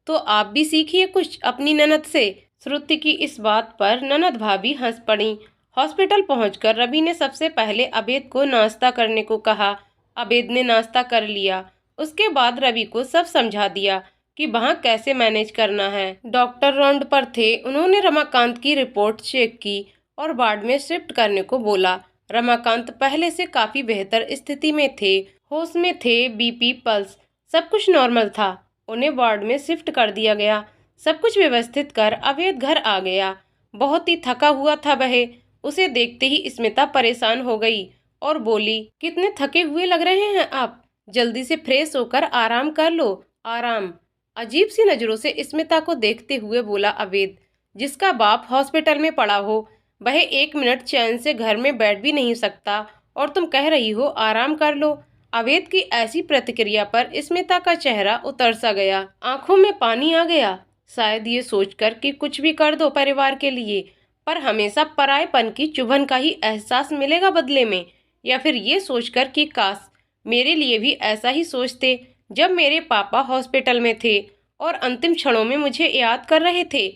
तो आप भी सीखिए कुछ अपनी ननद से। श्रुति की इस बात पर ननद भाभी हंस पड़ी। हॉस्पिटल पहुंचकर रवि ने सबसे पहले अबेद को नाश्ता करने को कहा। अबेद ने नाश्ता कर लिया। उसके बाद रवि को सब समझा दिया कि वहाँ कैसे मैनेज करना है। डॉक्टर राउंड पर थे। उन्होंने रमाकांत की रिपोर्ट चेक की और वार्ड में शिफ्ट करने को बोला। रमाकांत पहले से काफी बेहतर स्थिति में थे, होश में थे, बीपी, पल्स सब कुछ नॉर्मल था। उन्हें वार्ड में शिफ्ट कर दिया गया। सब कुछ व्यवस्थित कर अवैध घर आ गया। बहुत ही थका हुआ था वह। उसे देखते ही स्मिता परेशान हो गई और बोली, कितने थके हुए लग रहे हैं आप, जल्दी से फ्रेश होकर आराम कर लो। आराम? अजीब सी नजरों से स्मिता को देखते हुए बोला अवैध। जिसका बाप हॉस्पिटल में पड़ा हो वह 1 मिनट चैन से घर में बैठ भी नहीं सकता, और तुम कह रही हो आराम कर लो। अवैध की ऐसी प्रतिक्रिया पर स्मिता का चेहरा उतर सा गया, आंखों में पानी आ गया। शायद ये सोचकर कि कुछ भी कर दो परिवार के लिए, पर हमेशा परायेपन की चुभन का ही एहसास मिलेगा बदले में, या फिर ये सोचकर कि काश मेरे लिए भी ऐसा ही सोचते जब मेरे पापा हॉस्पिटल में थे और अंतिम क्षणों में मुझे याद कर रहे थे।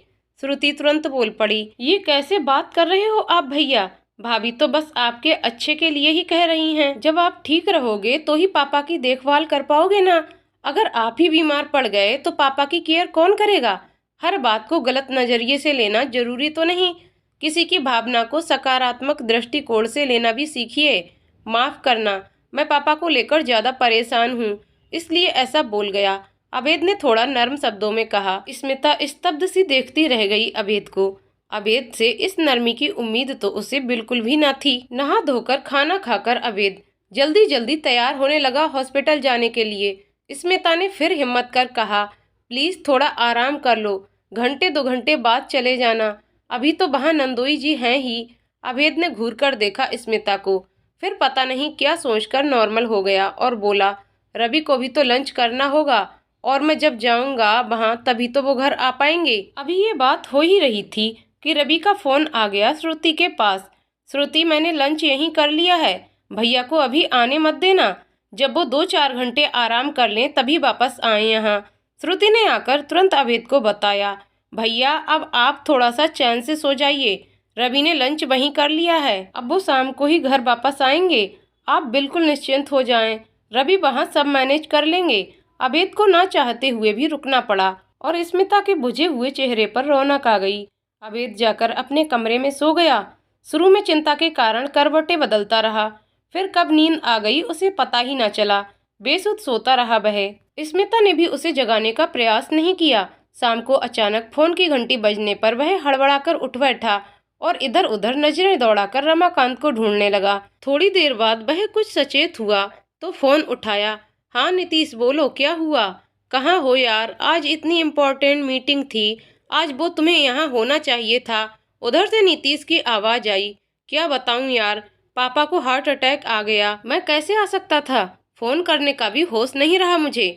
श्रुति तुरंत बोल पड़ी, ये कैसे बात कर रहे हो आप भैया? भाभी तो बस आपके अच्छे के लिए ही कह रही हैं। जब आप ठीक रहोगे तो ही पापा की देखभाल कर पाओगे ना। अगर आप ही बीमार पड़ गए तो पापा की केयर कौन करेगा? हर बात को गलत नजरिए से लेना जरूरी तो नहीं। किसी की भावना को सकारात्मक दृष्टिकोण से लेना भी सीखिए। माफ करना, मैं पापा को लेकर ज्यादा परेशान हूँ, इसलिए ऐसा बोल गया। अभेद ने थोड़ा नर्म शब्दों में कहा। स्मिता स्तब्ध सी देखती रह गई अभेद को। अभेद से इस नरमी की उम्मीद तो उसे बिल्कुल भी न थी। नहा धोकर खाना खाकर अभेद जल्दी जल्दी तैयार होने लगा हॉस्पिटल जाने के लिए। स्मिता ने फिर हिम्मत कर कहा, प्लीज थोड़ा आराम कर लो, घंटे 2 घंटे बाद चले जाना, अभी तो वहाँ नंदोई जी हैं ही। अभेद ने घूर कर देखा स्मिता को, फिर पता नहीं क्या सोचकर नॉर्मल हो गया और बोला, रवि को भी तो लंच करना होगा, और मैं जब जाऊंगा वहाँ तभी तो वो घर आ पाएंगे। अभी ये बात हो ही रही थी कि रवि का फोन आ गया श्रुति के पास। श्रुति, मैंने लंच यहीं कर लिया है, भैया को अभी आने मत देना, जब वो 2-4 घंटे आराम कर लें तभी वापस आए यहाँ। श्रुति ने आकर तुरंत अभेद को बताया, भैया अब आप थोड़ा सा चैन से सो जाइए, रवि ने लंच वहीं कर लिया है, अब वो शाम को ही घर वापस आएंगे, आप बिल्कुल निश्चिंत हो जाएं, रवि वहाँ सब मैनेज कर लेंगे। अभेद को ना चाहते हुए भी रुकना पड़ा और स्मिता के बुझे हुए चेहरे पर रौनक आ गई। अभेद जाकर अपने कमरे में सो गया। शुरू में चिंता के कारण करवटें बदलता रहा, फिर कब नींद आ गई उसे पता ही न चला। बेसुध सोता रहा वह। स्मिता ने भी उसे जगाने का प्रयास नहीं किया। शाम को अचानक फोन की घंटी बजने पर वह हड़बड़ाकर उठ बैठा और इधर उधर नजरें दौड़ाकर रमाकांत को ढूंढने लगा। थोड़ी देर बाद वह कुछ सचेत हुआ तो फोन उठाया। हाँ नीतीश, बोलो, क्या हुआ? कहाँ हो यार? आज इतनी इम्पोर्टेंट मीटिंग थी, आज वो तुम्हें यहाँ होना चाहिए था। उधर से नीतीश की आवाज आई। क्या बताऊं यार, पापा को हार्ट अटैक आ गया, मैं कैसे आ सकता था? फोन करने का भी होश नहीं रहा मुझे।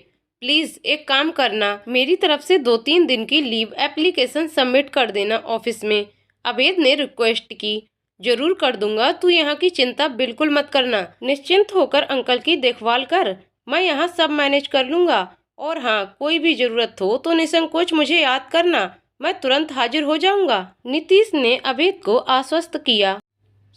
प्लीज एक काम करना, मेरी तरफ से 2-3 दिन की लीव एप्लीकेशन सबमिट कर देना ऑफिस में। अभेद ने रिक्वेस्ट की। जरूर कर दूंगा, तू यहाँ की चिंता बिल्कुल मत करना, निश्चिंत होकर अंकल की देखभाल कर, मैं यहाँ सब मैनेज कर लूंगा। और हाँ, कोई भी जरूरत हो तो निसंकोच मुझे याद करना, मैं तुरंत हाजिर हो जाऊंगा। नीतीश ने अभेद को आश्वस्त किया।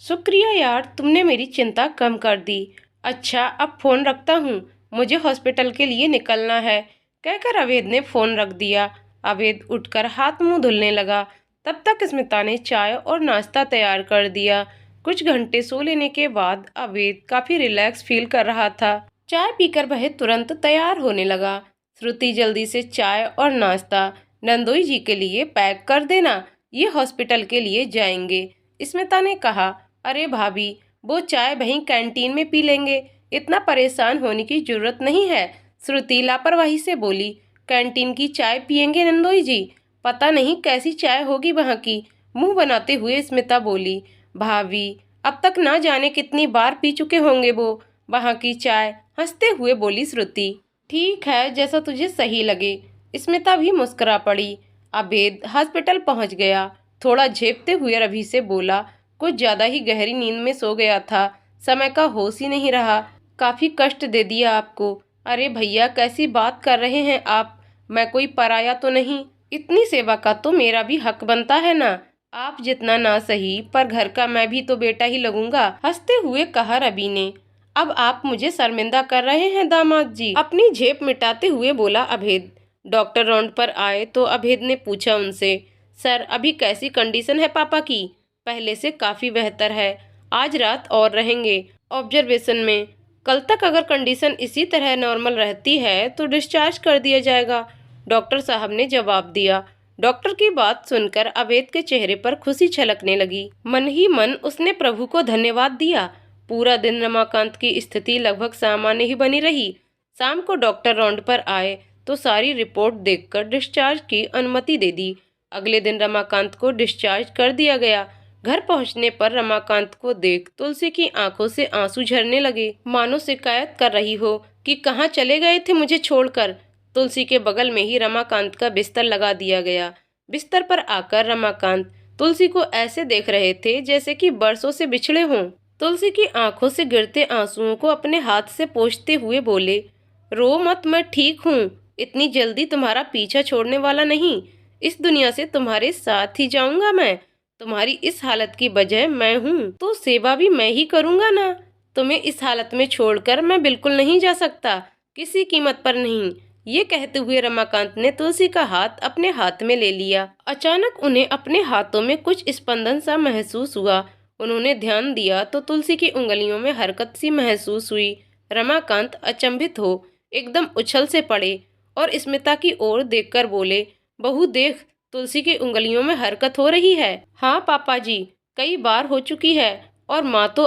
शुक्रिया यार, तुमने मेरी चिंता कम कर दी। अच्छा, अब फोन रखता हूँ, मुझे हॉस्पिटल के लिए निकलना है, कहकर अभेद ने फोन रख दिया। अभेद उठकर हाथ मुंह धुलने लगा। तब तक स्मिता ने चाय और नाश्ता तैयार कर दिया। कुछ घंटे सो लेने के बाद अभेद काफी रिलैक्स फील कर रहा था। चाय पीकर वह तुरंत तैयार होने लगा। श्रुति, जल्दी से चाय और नाश्ता नंदोई जी के लिए पैक कर देना, ये हॉस्पिटल के लिए जाएंगे। स्मिता ने कहा। अरे भाभी, वो चाय वहीं कैंटीन में पी लेंगे, इतना परेशान होने की जरूरत नहीं है। श्रुति लापरवाही से बोली। कैंटीन की चाय पियेंगे नंदोई जी? पता नहीं कैसी चाय होगी वहाँ की, मुंह बनाते हुए स्मिता बोली। भाभी, अब तक ना जाने कितनी बार पी चुके होंगे वो वहाँ की चाय, हंसते हुए बोली श्रुति। ठीक है, जैसा तुझे सही लगे। स्मिता भी मुस्कुरा पड़ी। अभेद हॉस्पिटल पहुंच गया। थोड़ा झेपते हुए रवि से बोला। कुछ ज्यादा ही गहरी नींद में सो गया था, समय का होश ही नहीं रहा। काफी कष्ट दे दिया आपको। अरे भैया, कैसी बात कर रहे हैं आप? मैं कोई पराया तो नहीं, इतनी सेवा का तो मेरा भी हक बनता है ना। आप जितना ना सही, पर घर का मैं भी तो बेटा ही लगूंगा, हंसते हुए कहा रवि ने। अब आप मुझे शर्मिंदा कर रहे हैं दामाद जी, अपनी झेप मिटाते हुए बोला अभेद। डॉक्टर राउंड पर आए तो अभेद ने पूछा उनसे, सर अभी कैसी कंडीशन है पापा की? पहले से काफी बेहतर है, आज रात और रहेंगे ऑब्जर्वेशन में। कल तक अगर कंडीशन इसी तरह नॉर्मल रहती है तो डिस्चार्ज कर दिया जाएगा, डॉक्टर साहब ने जवाब दिया। डॉक्टर की बात सुनकर अभेद के चेहरे पर खुशी छलकने लगी। मन ही मन उसने प्रभु को धन्यवाद दिया। पूरा दिन रमाकांत की स्थिति लगभग सामान्य ही बनी रही। शाम को डॉक्टर राउंड पर आए तो सारी रिपोर्ट देखकर डिस्चार्ज की अनुमति दे दी। अगले दिन रमाकांत को डिस्चार्ज कर दिया गया। घर पहुंचने पर रमाकांत को देख तुलसी की आंखों से आंसू झरने लगे, मानो शिकायत कर रही हो कि कहाँ चले गए थे मुझे छोड़कर। तुलसी के बगल में ही रमाकांत का बिस्तर लगा दिया गया। बिस्तर पर आकर रमाकांत तुलसी को ऐसे देख रहे थे जैसे कि बरसों से बिछड़े हों। तुलसी की आंखों से गिरते आंसुओं को अपने हाथ से पोंछते हुए बोले, रो मत, मैं ठीक हूँ, इतनी जल्दी तुम्हारा पीछा छोड़ने वाला नहीं, इस दुनिया से तुम्हारे साथ ही जाऊंगा मैं। तुम्हारी इस हालत की वजह मैं हूँ तो सेवा भी मैं ही करूंगा ना। तुम्हें इस हालत में छोड़कर मैं बिल्कुल नहीं जा सकता, किसी कीमत पर नहीं। ये कहते हुए रमाकांत ने तुलसी का हाथ अपने हाथ में ले लिया। अचानक उन्हें अपने हाथों में कुछ स्पंदन सा महसूस हुआ। उन्होंने ध्यान दिया तो तुलसी की उंगलियों में हरकत सी महसूस हुई। रमाकांत अचंभित हो एकदम उछल से पड़े और स्मिता की ओर देखकर बोले, बहू देख, तुलसी की उंगलियों में हरकत हो रही है। हाँ पापा जी, कई बार हो चुकी है। और माँ तो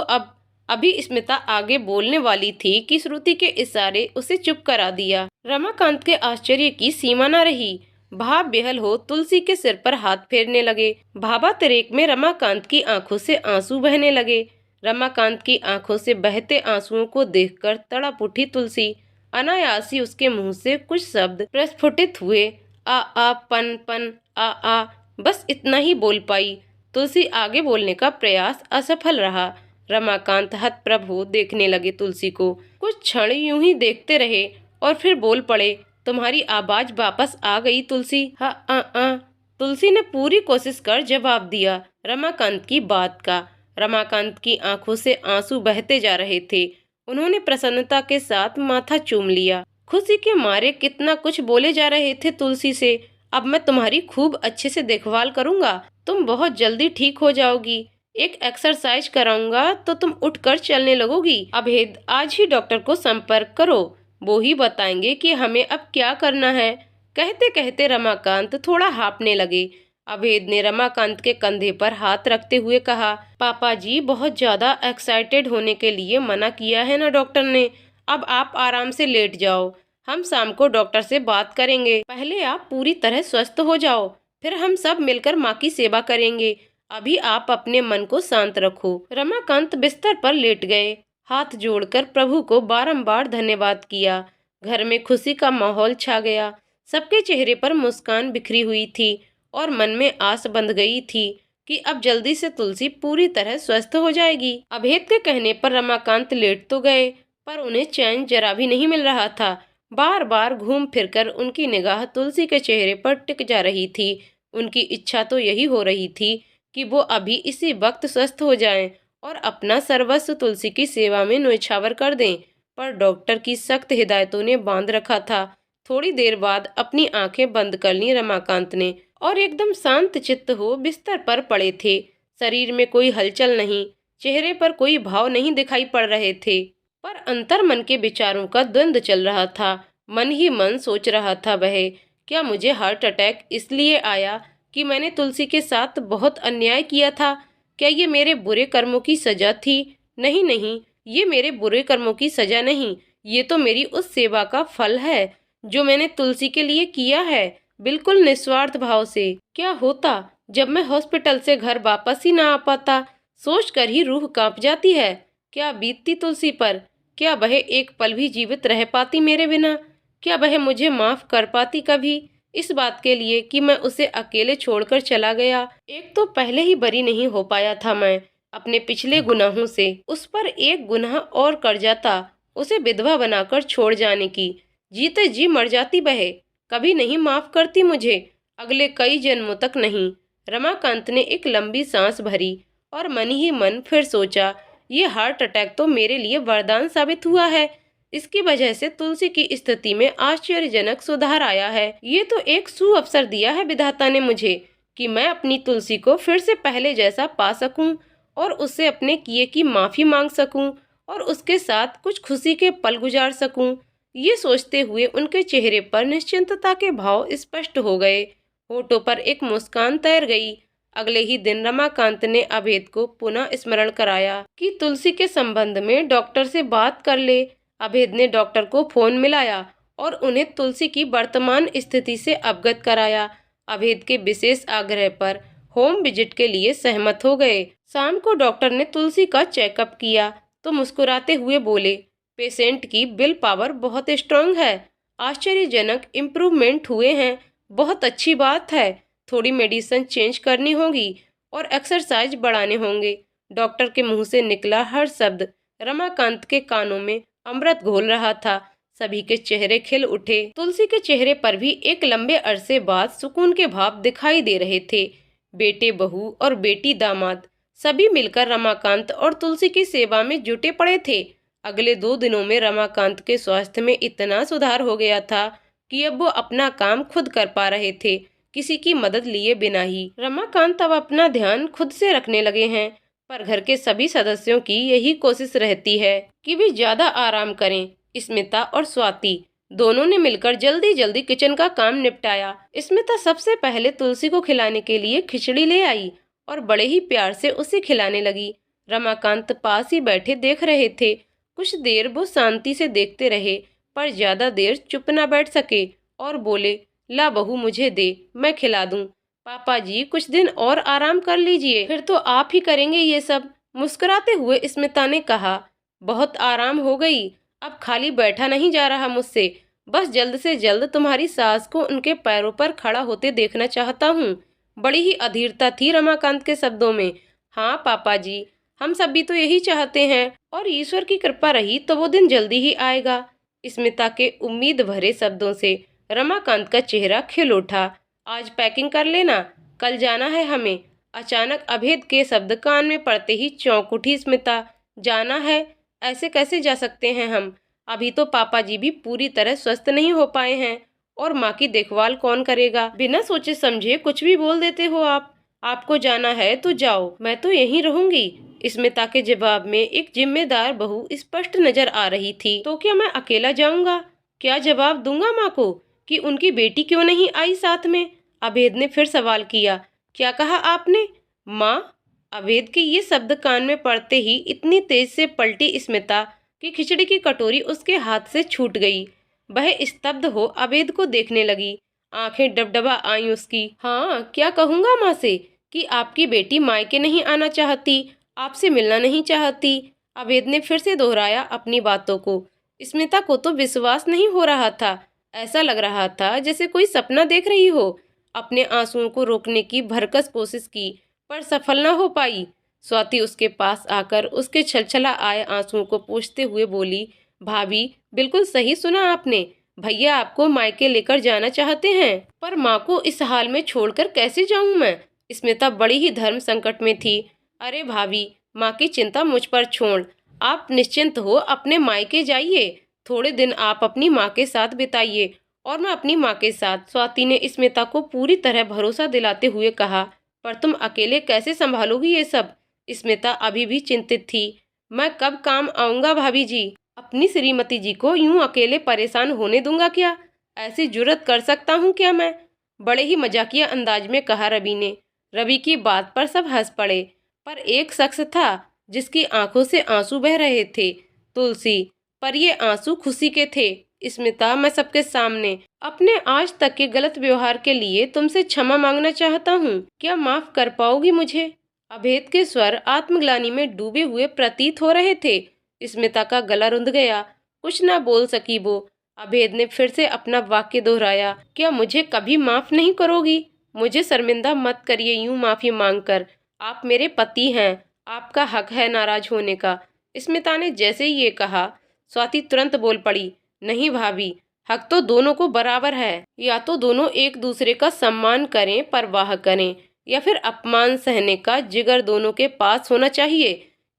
अभी स्मिता आगे बोलने वाली थी कि श्रुति के इशारे उसे चुप करा दिया। रमाकांत के आश्चर्य की सीमा न रही। भाव बेहल हो तुलसी के सिर पर हाथ फेरने लगे। भाभा तरेक में रमाकांत की आंखों से आंसू बहने लगे। रमाकांत की आंखों से बहते आंसुओं को देखकर तड़प उठी तुलसी। अनायास ही उसके मुंह से कुछ शब्द प्रस्फुटित हुए। आ पन पन आ, बस इतना ही बोल पाई। तुलसी आगे बोलने का प्रयास असफल रहा। रमाकांत हतप्रभ हो देखने लगे तुलसी को। कुछ क्षण यूं ही देखते रहे और फिर बोल पड़े, तुम्हारी आवाज वापस आ गई तुलसी। हाँ। तुलसी ने पूरी कोशिश कर जवाब दिया रमाकांत की बात का। रमाकांत की आंखों से आंसू बहते जा रहे थे। उन्होंने प्रसन्नता के साथ माथा चूम लिया। खुशी के मारे कितना कुछ बोले जा रहे थे तुलसी से। अब मैं तुम्हारी खूब अच्छे से देखभाल करूंगा, तुम बहुत जल्दी ठीक हो जाओगी। एक एक्सरसाइज कराऊंगा तो तुम उठकर चलने लगोगी। अभेद, आज ही डॉक्टर को संपर्क करो, वो ही बताएंगे कि हमें अब क्या करना है। कहते कहते रमाकांत थोड़ा हाँफने लगे। अभेद ने रमाकांत के कंधे पर हाथ रखते हुए कहा, पापा जी, बहुत ज्यादा एक्साइटेड होने के लिए मना किया है ना डॉक्टर ने। अब आप आराम से लेट जाओ, हम शाम को डॉक्टर से बात करेंगे। पहले आप पूरी तरह स्वस्थ हो जाओ, फिर हम सब मिलकर माँ की सेवा करेंगे। अभी आप अपने मन को शांत रखो। रमाकांत बिस्तर पर लेट गए। हाथ जोड़कर प्रभु को बारंबार धन्यवाद किया। घर में खुशी का माहौल छा गया। सबके चेहरे पर मुस्कान बिखरी हुई थी और मन में आस बंध गई थी कि अब जल्दी से तुलसी पूरी तरह स्वस्थ हो जाएगी। अभेद के कहने पर रमाकांत लेट तो गए, पर उन्हें चैन जरा भी नहीं मिल रहा था। बार बार घूम फिरकर उनकी निगाह तुलसी के चेहरे पर टिक जा रही थी। उनकी इच्छा तो यही हो रही थी कि वो अभी इसी वक्त स्वस्थ हो जाएं और अपना सर्वस्व तुलसी की सेवा में न्योछावर कर दें, पर डॉक्टर की सख्त हिदायतों ने बांध रखा था। थोड़ी देर बाद अपनी आंखें बंद कर ली रमाकांत ने और एकदम शांत चित्त हो बिस्तर पर पड़े थे। शरीर में कोई हलचल नहीं, चेहरे पर कोई भाव नहीं दिखाई पड़ रहे थे, पर अंतर मन के विचारों का द्वंद्व चल रहा था। मन ही मन सोच रहा था वह, क्या मुझे हार्ट अटैक इसलिए आया कि मैंने तुलसी के साथ बहुत अन्याय किया था? क्या ये मेरे बुरे कर्मों की सजा थी? नहीं नहीं, ये मेरे बुरे कर्मों की सजा नहीं, ये तो मेरी उस सेवा का फल है जो मैंने तुलसी के लिए किया है, बिल्कुल निस्वार्थ भाव से। क्या होता जब मैं हॉस्पिटल से घर वापस ही ना आ पाता? सोच कर ही रूह कांप जाती है। क्या बीतती तुलसी पर? क्या वह एक पल भी जीवित रह पाती मेरे बिना? क्या वह मुझे माफ कर पाती कभी इस बात के लिए कि मैं उसे अकेले छोड़कर चला गया? एक तो पहले ही बरी नहीं हो पाया था मैं अपने पिछले गुनाहों से, उस पर एक गुनाह और कर जाता, उसे विधवा बनाकर छोड़ जाने की। जीते जी मर जाती वह, कभी नहीं माफ करती मुझे, अगले कई जन्मों तक नहीं। रमाकांत ने एक लंबी सांस भरी और मन ही मन फिर सोचा, ये हार्ट अटैक तो मेरे लिए वरदान साबित हुआ है। इसकी वजह से तुलसी की स्थिति में आश्चर्यजनक सुधार आया है। ये तो एक सुअवसर दिया है विधाता ने मुझे कि मैं अपनी तुलसी को फिर से पहले जैसा पा सकूं और उससे अपने किए की माफी मांग सकूं और उसके साथ कुछ खुशी के पल गुजार सकूं। ये सोचते हुए उनके चेहरे पर निश्चिंतता के भाव स्पष्ट हो गए, होठों पर एक मुस्कान तैर गई। अगले ही दिन रमाकांत ने अभेद को पुनः स्मरण कराया कि तुलसी के संबंध में डॉक्टर से बात कर ले। अभेद ने डॉक्टर को फोन मिलाया और उन्हें तुलसी की वर्तमान स्थिति से अवगत कराया। अभेद के विशेष आग्रह पर होम विजिट के लिए सहमत हो गए। शाम को डॉक्टर ने तुलसी का चेकअप किया तो मुस्कुराते हुए बोले, पेशेंट की विल पावर बहुत स्ट्रांग है, आश्चर्यजनक इम्प्रूवमेंट हुए हैं, बहुत अच्छी बात है। थोड़ी मेडिसिन चेंज करनी होगी और एक्सरसाइज बढ़ाने होंगे। डॉक्टर के मुंह से निकला हर शब्द रमाकांत के कानों में अमृत घोल रहा था। सभी के चेहरे खिल उठे। तुलसी के चेहरे पर भी एक लंबे अरसे बाद सुकून के भाव दिखाई दे रहे थे। बेटे बहू और बेटी दामाद सभी मिलकर रमाकांत और तुलसी की सेवा में जुटे पड़े थे। अगले 2 दिनों में रमाकांत के स्वास्थ्य में इतना सुधार हो गया था कि अब वो अपना काम खुद कर पा रहे थे, किसी की मदद लिए बिना ही। रमाकांत अब अपना ध्यान खुद से रखने लगे हैं, पर घर के सभी सदस्यों की यही कोशिश रहती है कि वे ज्यादा आराम करें। स्मिता और स्वाति दोनों ने मिलकर जल्दी जल्दी किचन का काम निपटाया। स्मिता सबसे पहले तुलसी को खिलाने के लिए खिचड़ी ले आई और बड़े ही प्यार से उसे खिलाने लगी। रमाकांत पास ही बैठे देख रहे थे। कुछ देर वो शांति से देखते रहे, पर ज्यादा देर चुप न बैठ सके और बोले, ला बहू मुझे दे, मैं खिला दूं। पापा जी कुछ दिन और आराम कर लीजिए, फिर तो आप ही करेंगे ये सब। मुस्कुराते हुए स्मिता ने कहा, बहुत आराम हो गई, अब खाली बैठा नहीं जा रहा मुझसे, बस जल्द से जल्द तुम्हारी सास को उनके पैरों पर खड़ा होते देखना चाहता हूँ। बड़ी ही अधीरता थी रमाकांत के शब्दों में। हाँ पापा जी, हम सभी तो यही चाहते हैं और ईश्वर की कृपा रही तो वो दिन जल्दी ही आएगा। स्मिता के उम्मीद भरे शब्दों से रमाकांत का चेहरा खिल उठा। आज पैकिंग कर लेना, कल जाना है हमें। अचानक अभेद के शब्द कान में पड़ते ही चौंक उठी स्मिता। जाना है? ऐसे कैसे जा सकते हैं हम? अभी तो पापा जी भी पूरी तरह स्वस्थ नहीं हो पाए हैं और माँ की देखभाल कौन करेगा? बिना सोचे समझे कुछ भी बोल देते हो आप। आपको जाना है तो जाओ, मैं तो यहीं रहूंगी। स्मिता के जवाब में एक जिम्मेदार बहू स्पष्ट नजर आ रही थी। तो क्या मैं अकेला जाऊंगा? क्या जवाब दूंगा माँ को कि उनकी बेटी क्यों नहीं आई साथ में? अभेद ने फिर सवाल किया। क्या कहा आपने? माँ? अभेद के ये शब्द कान में पड़ते ही इतनी तेज से पलटी स्मिता कि खिचड़ी की कटोरी उसके हाथ से छूट गई। वह स्तब्ध हो अभेद को देखने लगी। आंखें डबडबा आई उसकी। हाँ, क्या कहूँगा माँ से कि आपकी बेटी मायके नहीं आना चाहती, आपसे मिलना नहीं चाहती। अभेद ने फिर से दोहराया अपनी बातों को। स्मिता को तो विश्वास नहीं हो रहा था। ऐसा लग रहा था जैसे कोई सपना देख रही हो। अपने आंसुओं को रोकने की भरकस कोशिश की, पर सफल न हो पाई। स्वाति उसके पास आकर उसके छलछला आए आंसुओं को पोंछते हुए बोली, भाभी बिल्कुल सही सुना आपने, भैया आपको मायके लेकर जाना चाहते हैं, पर माँ को इस हाल में छोड़कर कैसे जाऊं मैं? स्मिता बड़ी ही धर्म संकट में थी। अरे भाभी, माँ की चिंता मुझ पर छोड़, आप निश्चिंत हो अपने मायके जाइए। थोड़े दिन आप अपनी माँ के साथ बिताइए और मैं अपनी माँ के साथ। स्वाति ने स्मिता को पूरी तरह भरोसा दिलाते हुए कहा। पर तुम अकेले कैसे संभालोगी ये सब? स्मिता अभी भी चिंतित थी। मैं कब काम आऊंगा भाभी जी? अपनी श्रीमती जी को यूं अकेले परेशान होने दूंगा क्या? ऐसी जुर्रत कर सकता हूँ क्या मैं? बड़े ही मजाकिया अंदाज में कहा रवि ने। रवि की बात पर सब हंस पड़े, पर एक शख्स था जिसकी आंखों से आंसू बह रहे थे, तुलसी। पर ये आंसू खुशी के थे। स्मिता, मैं सबके सामने अपने आज तक के गलत व्यवहार के लिए तुमसे क्षमा मांगना चाहता हूँ। क्या माफ कर पाओगी मुझे? अभेद के स्वर आत्मग्लानि में डूबे हुए प्रतीत हो रहे थे। स्मिता का गला रुंध गया, कुछ ना बोल सकी वो। अभेद ने फिर से अपना वाक्य दोहराया, क्या मुझे कभी माफ नहीं करोगी? मुझे शर्मिंदा मत करिए यूं माफी मांगकर। आप मेरे पति हैं, आपका हक है नाराज होने का। स्मिता ने जैसे ही ये कहा, स्वाति तुरंत बोल पड़ी, नहीं भाभी, हक तो दोनों को बराबर है। या तो दोनों एक दूसरे का सम्मान करें, परवाह करें, या फिर अपमान सहने का जिगर दोनों के पास होना चाहिए।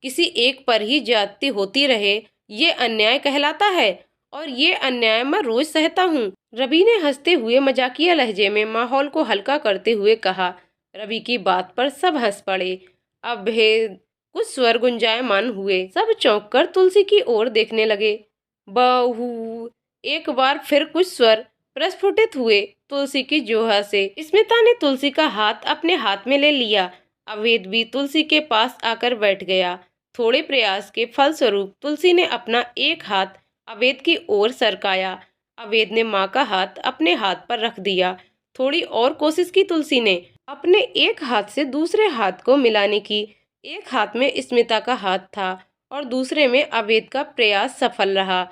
किसी एक पर ही ज्यादती होती रहे, ये अन्याय कहलाता है, और ये अन्याय मैं रोज सहता हूँ। रवि ने हंसते हुए मजाकिया लहजे में माहौल को हल्का करते हुए कहा। रवि की बात पर सब हंस पड़े। अब कुछ स्वर गुंजायमान हुए। सब चौंक कर तुलसी की ओर देखने लगे। बहू, एक बार फिर कुछ स्वर प्रस्फुटित हुए तुलसी की जोहा से। स्मिता ने तुलसी का हाथ अपने हाथ में ले लिया। अवेद भी तुलसी के पास आकर बैठ गया। थोड़े प्रयास के फलस्वरूप तुलसी ने अपना एक हाथ अवेद की ओर सरकाया। अवेद ने माँ का हाथ अपने हाथ पर रख दिया। थोड़ी और कोशिश की तुलसी ने, अपने एक हाथ से दूसरे हाथ को मिलाने की। एक हाथ में स्मिता का हाथ था और दूसरे में अवेद का प्रयास सफल रहा।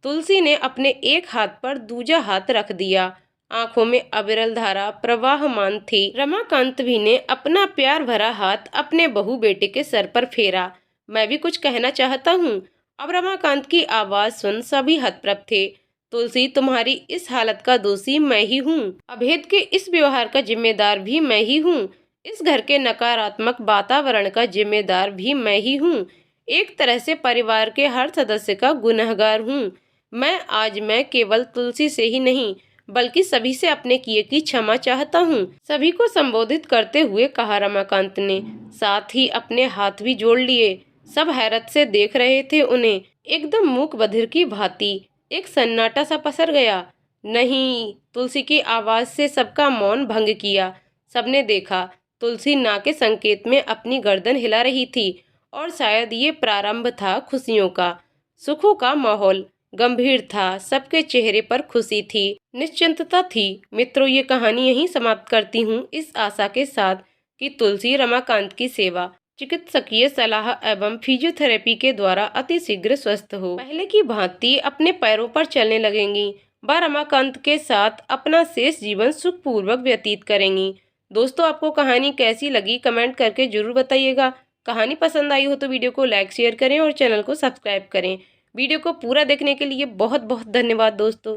तुलसी ने अपने एक हाथ पर दूजा हाथ रख दिया। आंखों में अविरल धारा प्रवाहमान थी। रमाकांत भी ने अपना प्यार भरा हाथ अपने बहू बेटे के सर पर फेरा। मैं भी कुछ कहना चाहता हूँ। अब रमाकांत की आवाज सुन सभी हतप्रभ थे। तुलसी, तुम्हारी इस हालत का दोषी मैं ही हूँ। अभेद के इस व्यवहार का जिम्मेदार भी मैं ही हूँ। इस घर के नकारात्मक वातावरण का जिम्मेदार भी मैं ही हूँ। एक तरह से परिवार के हर सदस्य का गुनहगार हूँ। मैं केवल तुलसी से ही नहीं, बल्कि सभी से अपने किए की क्षमा चाहता हूँ। सभी को संबोधित करते हुए कहा रमाकांत ने। साथ ही अपने हाथ भी जोड़ लिए। सब हैरत से देख रहे थे उन्हें। एकदम मूक बधिर की भांति एक सन्नाटा सा पसर गया। नहीं, तुलसी की आवाज से सबका मौन भंग किया। सबने देखा, तुलसी ना के संकेत में अपनी गर्दन हिला रही थी, और शायद ये प्रारंभ था खुशियों का। सुखों का माहौल गंभीर था। सबके चेहरे पर खुशी थी, निश्चिंतता थी। मित्रों, ये कहानी यहीं समाप्त करती हूँ, इस आशा के साथ कि तुलसी रमाकांत की सेवा, चिकित्सकीय सलाह एवं फिजियोथेरेपी के द्वारा अति शीघ्र स्वस्थ हो, पहले की भांति अपने पैरों पर चलने लगेंगी, व रमाकांत के साथ अपना शेष जीवन सुखपूर्वक व्यतीत करेंगी। दोस्तों, आपको कहानी कैसी लगी कमेंट करके जरूर बताइएगा। कहानी पसंद आई हो तो वीडियो को लाइक शेयर करें और चैनल को सब्सक्राइब करें। वीडियो को पूरा देखने के लिए बहुत बहुत धन्यवाद दोस्तों।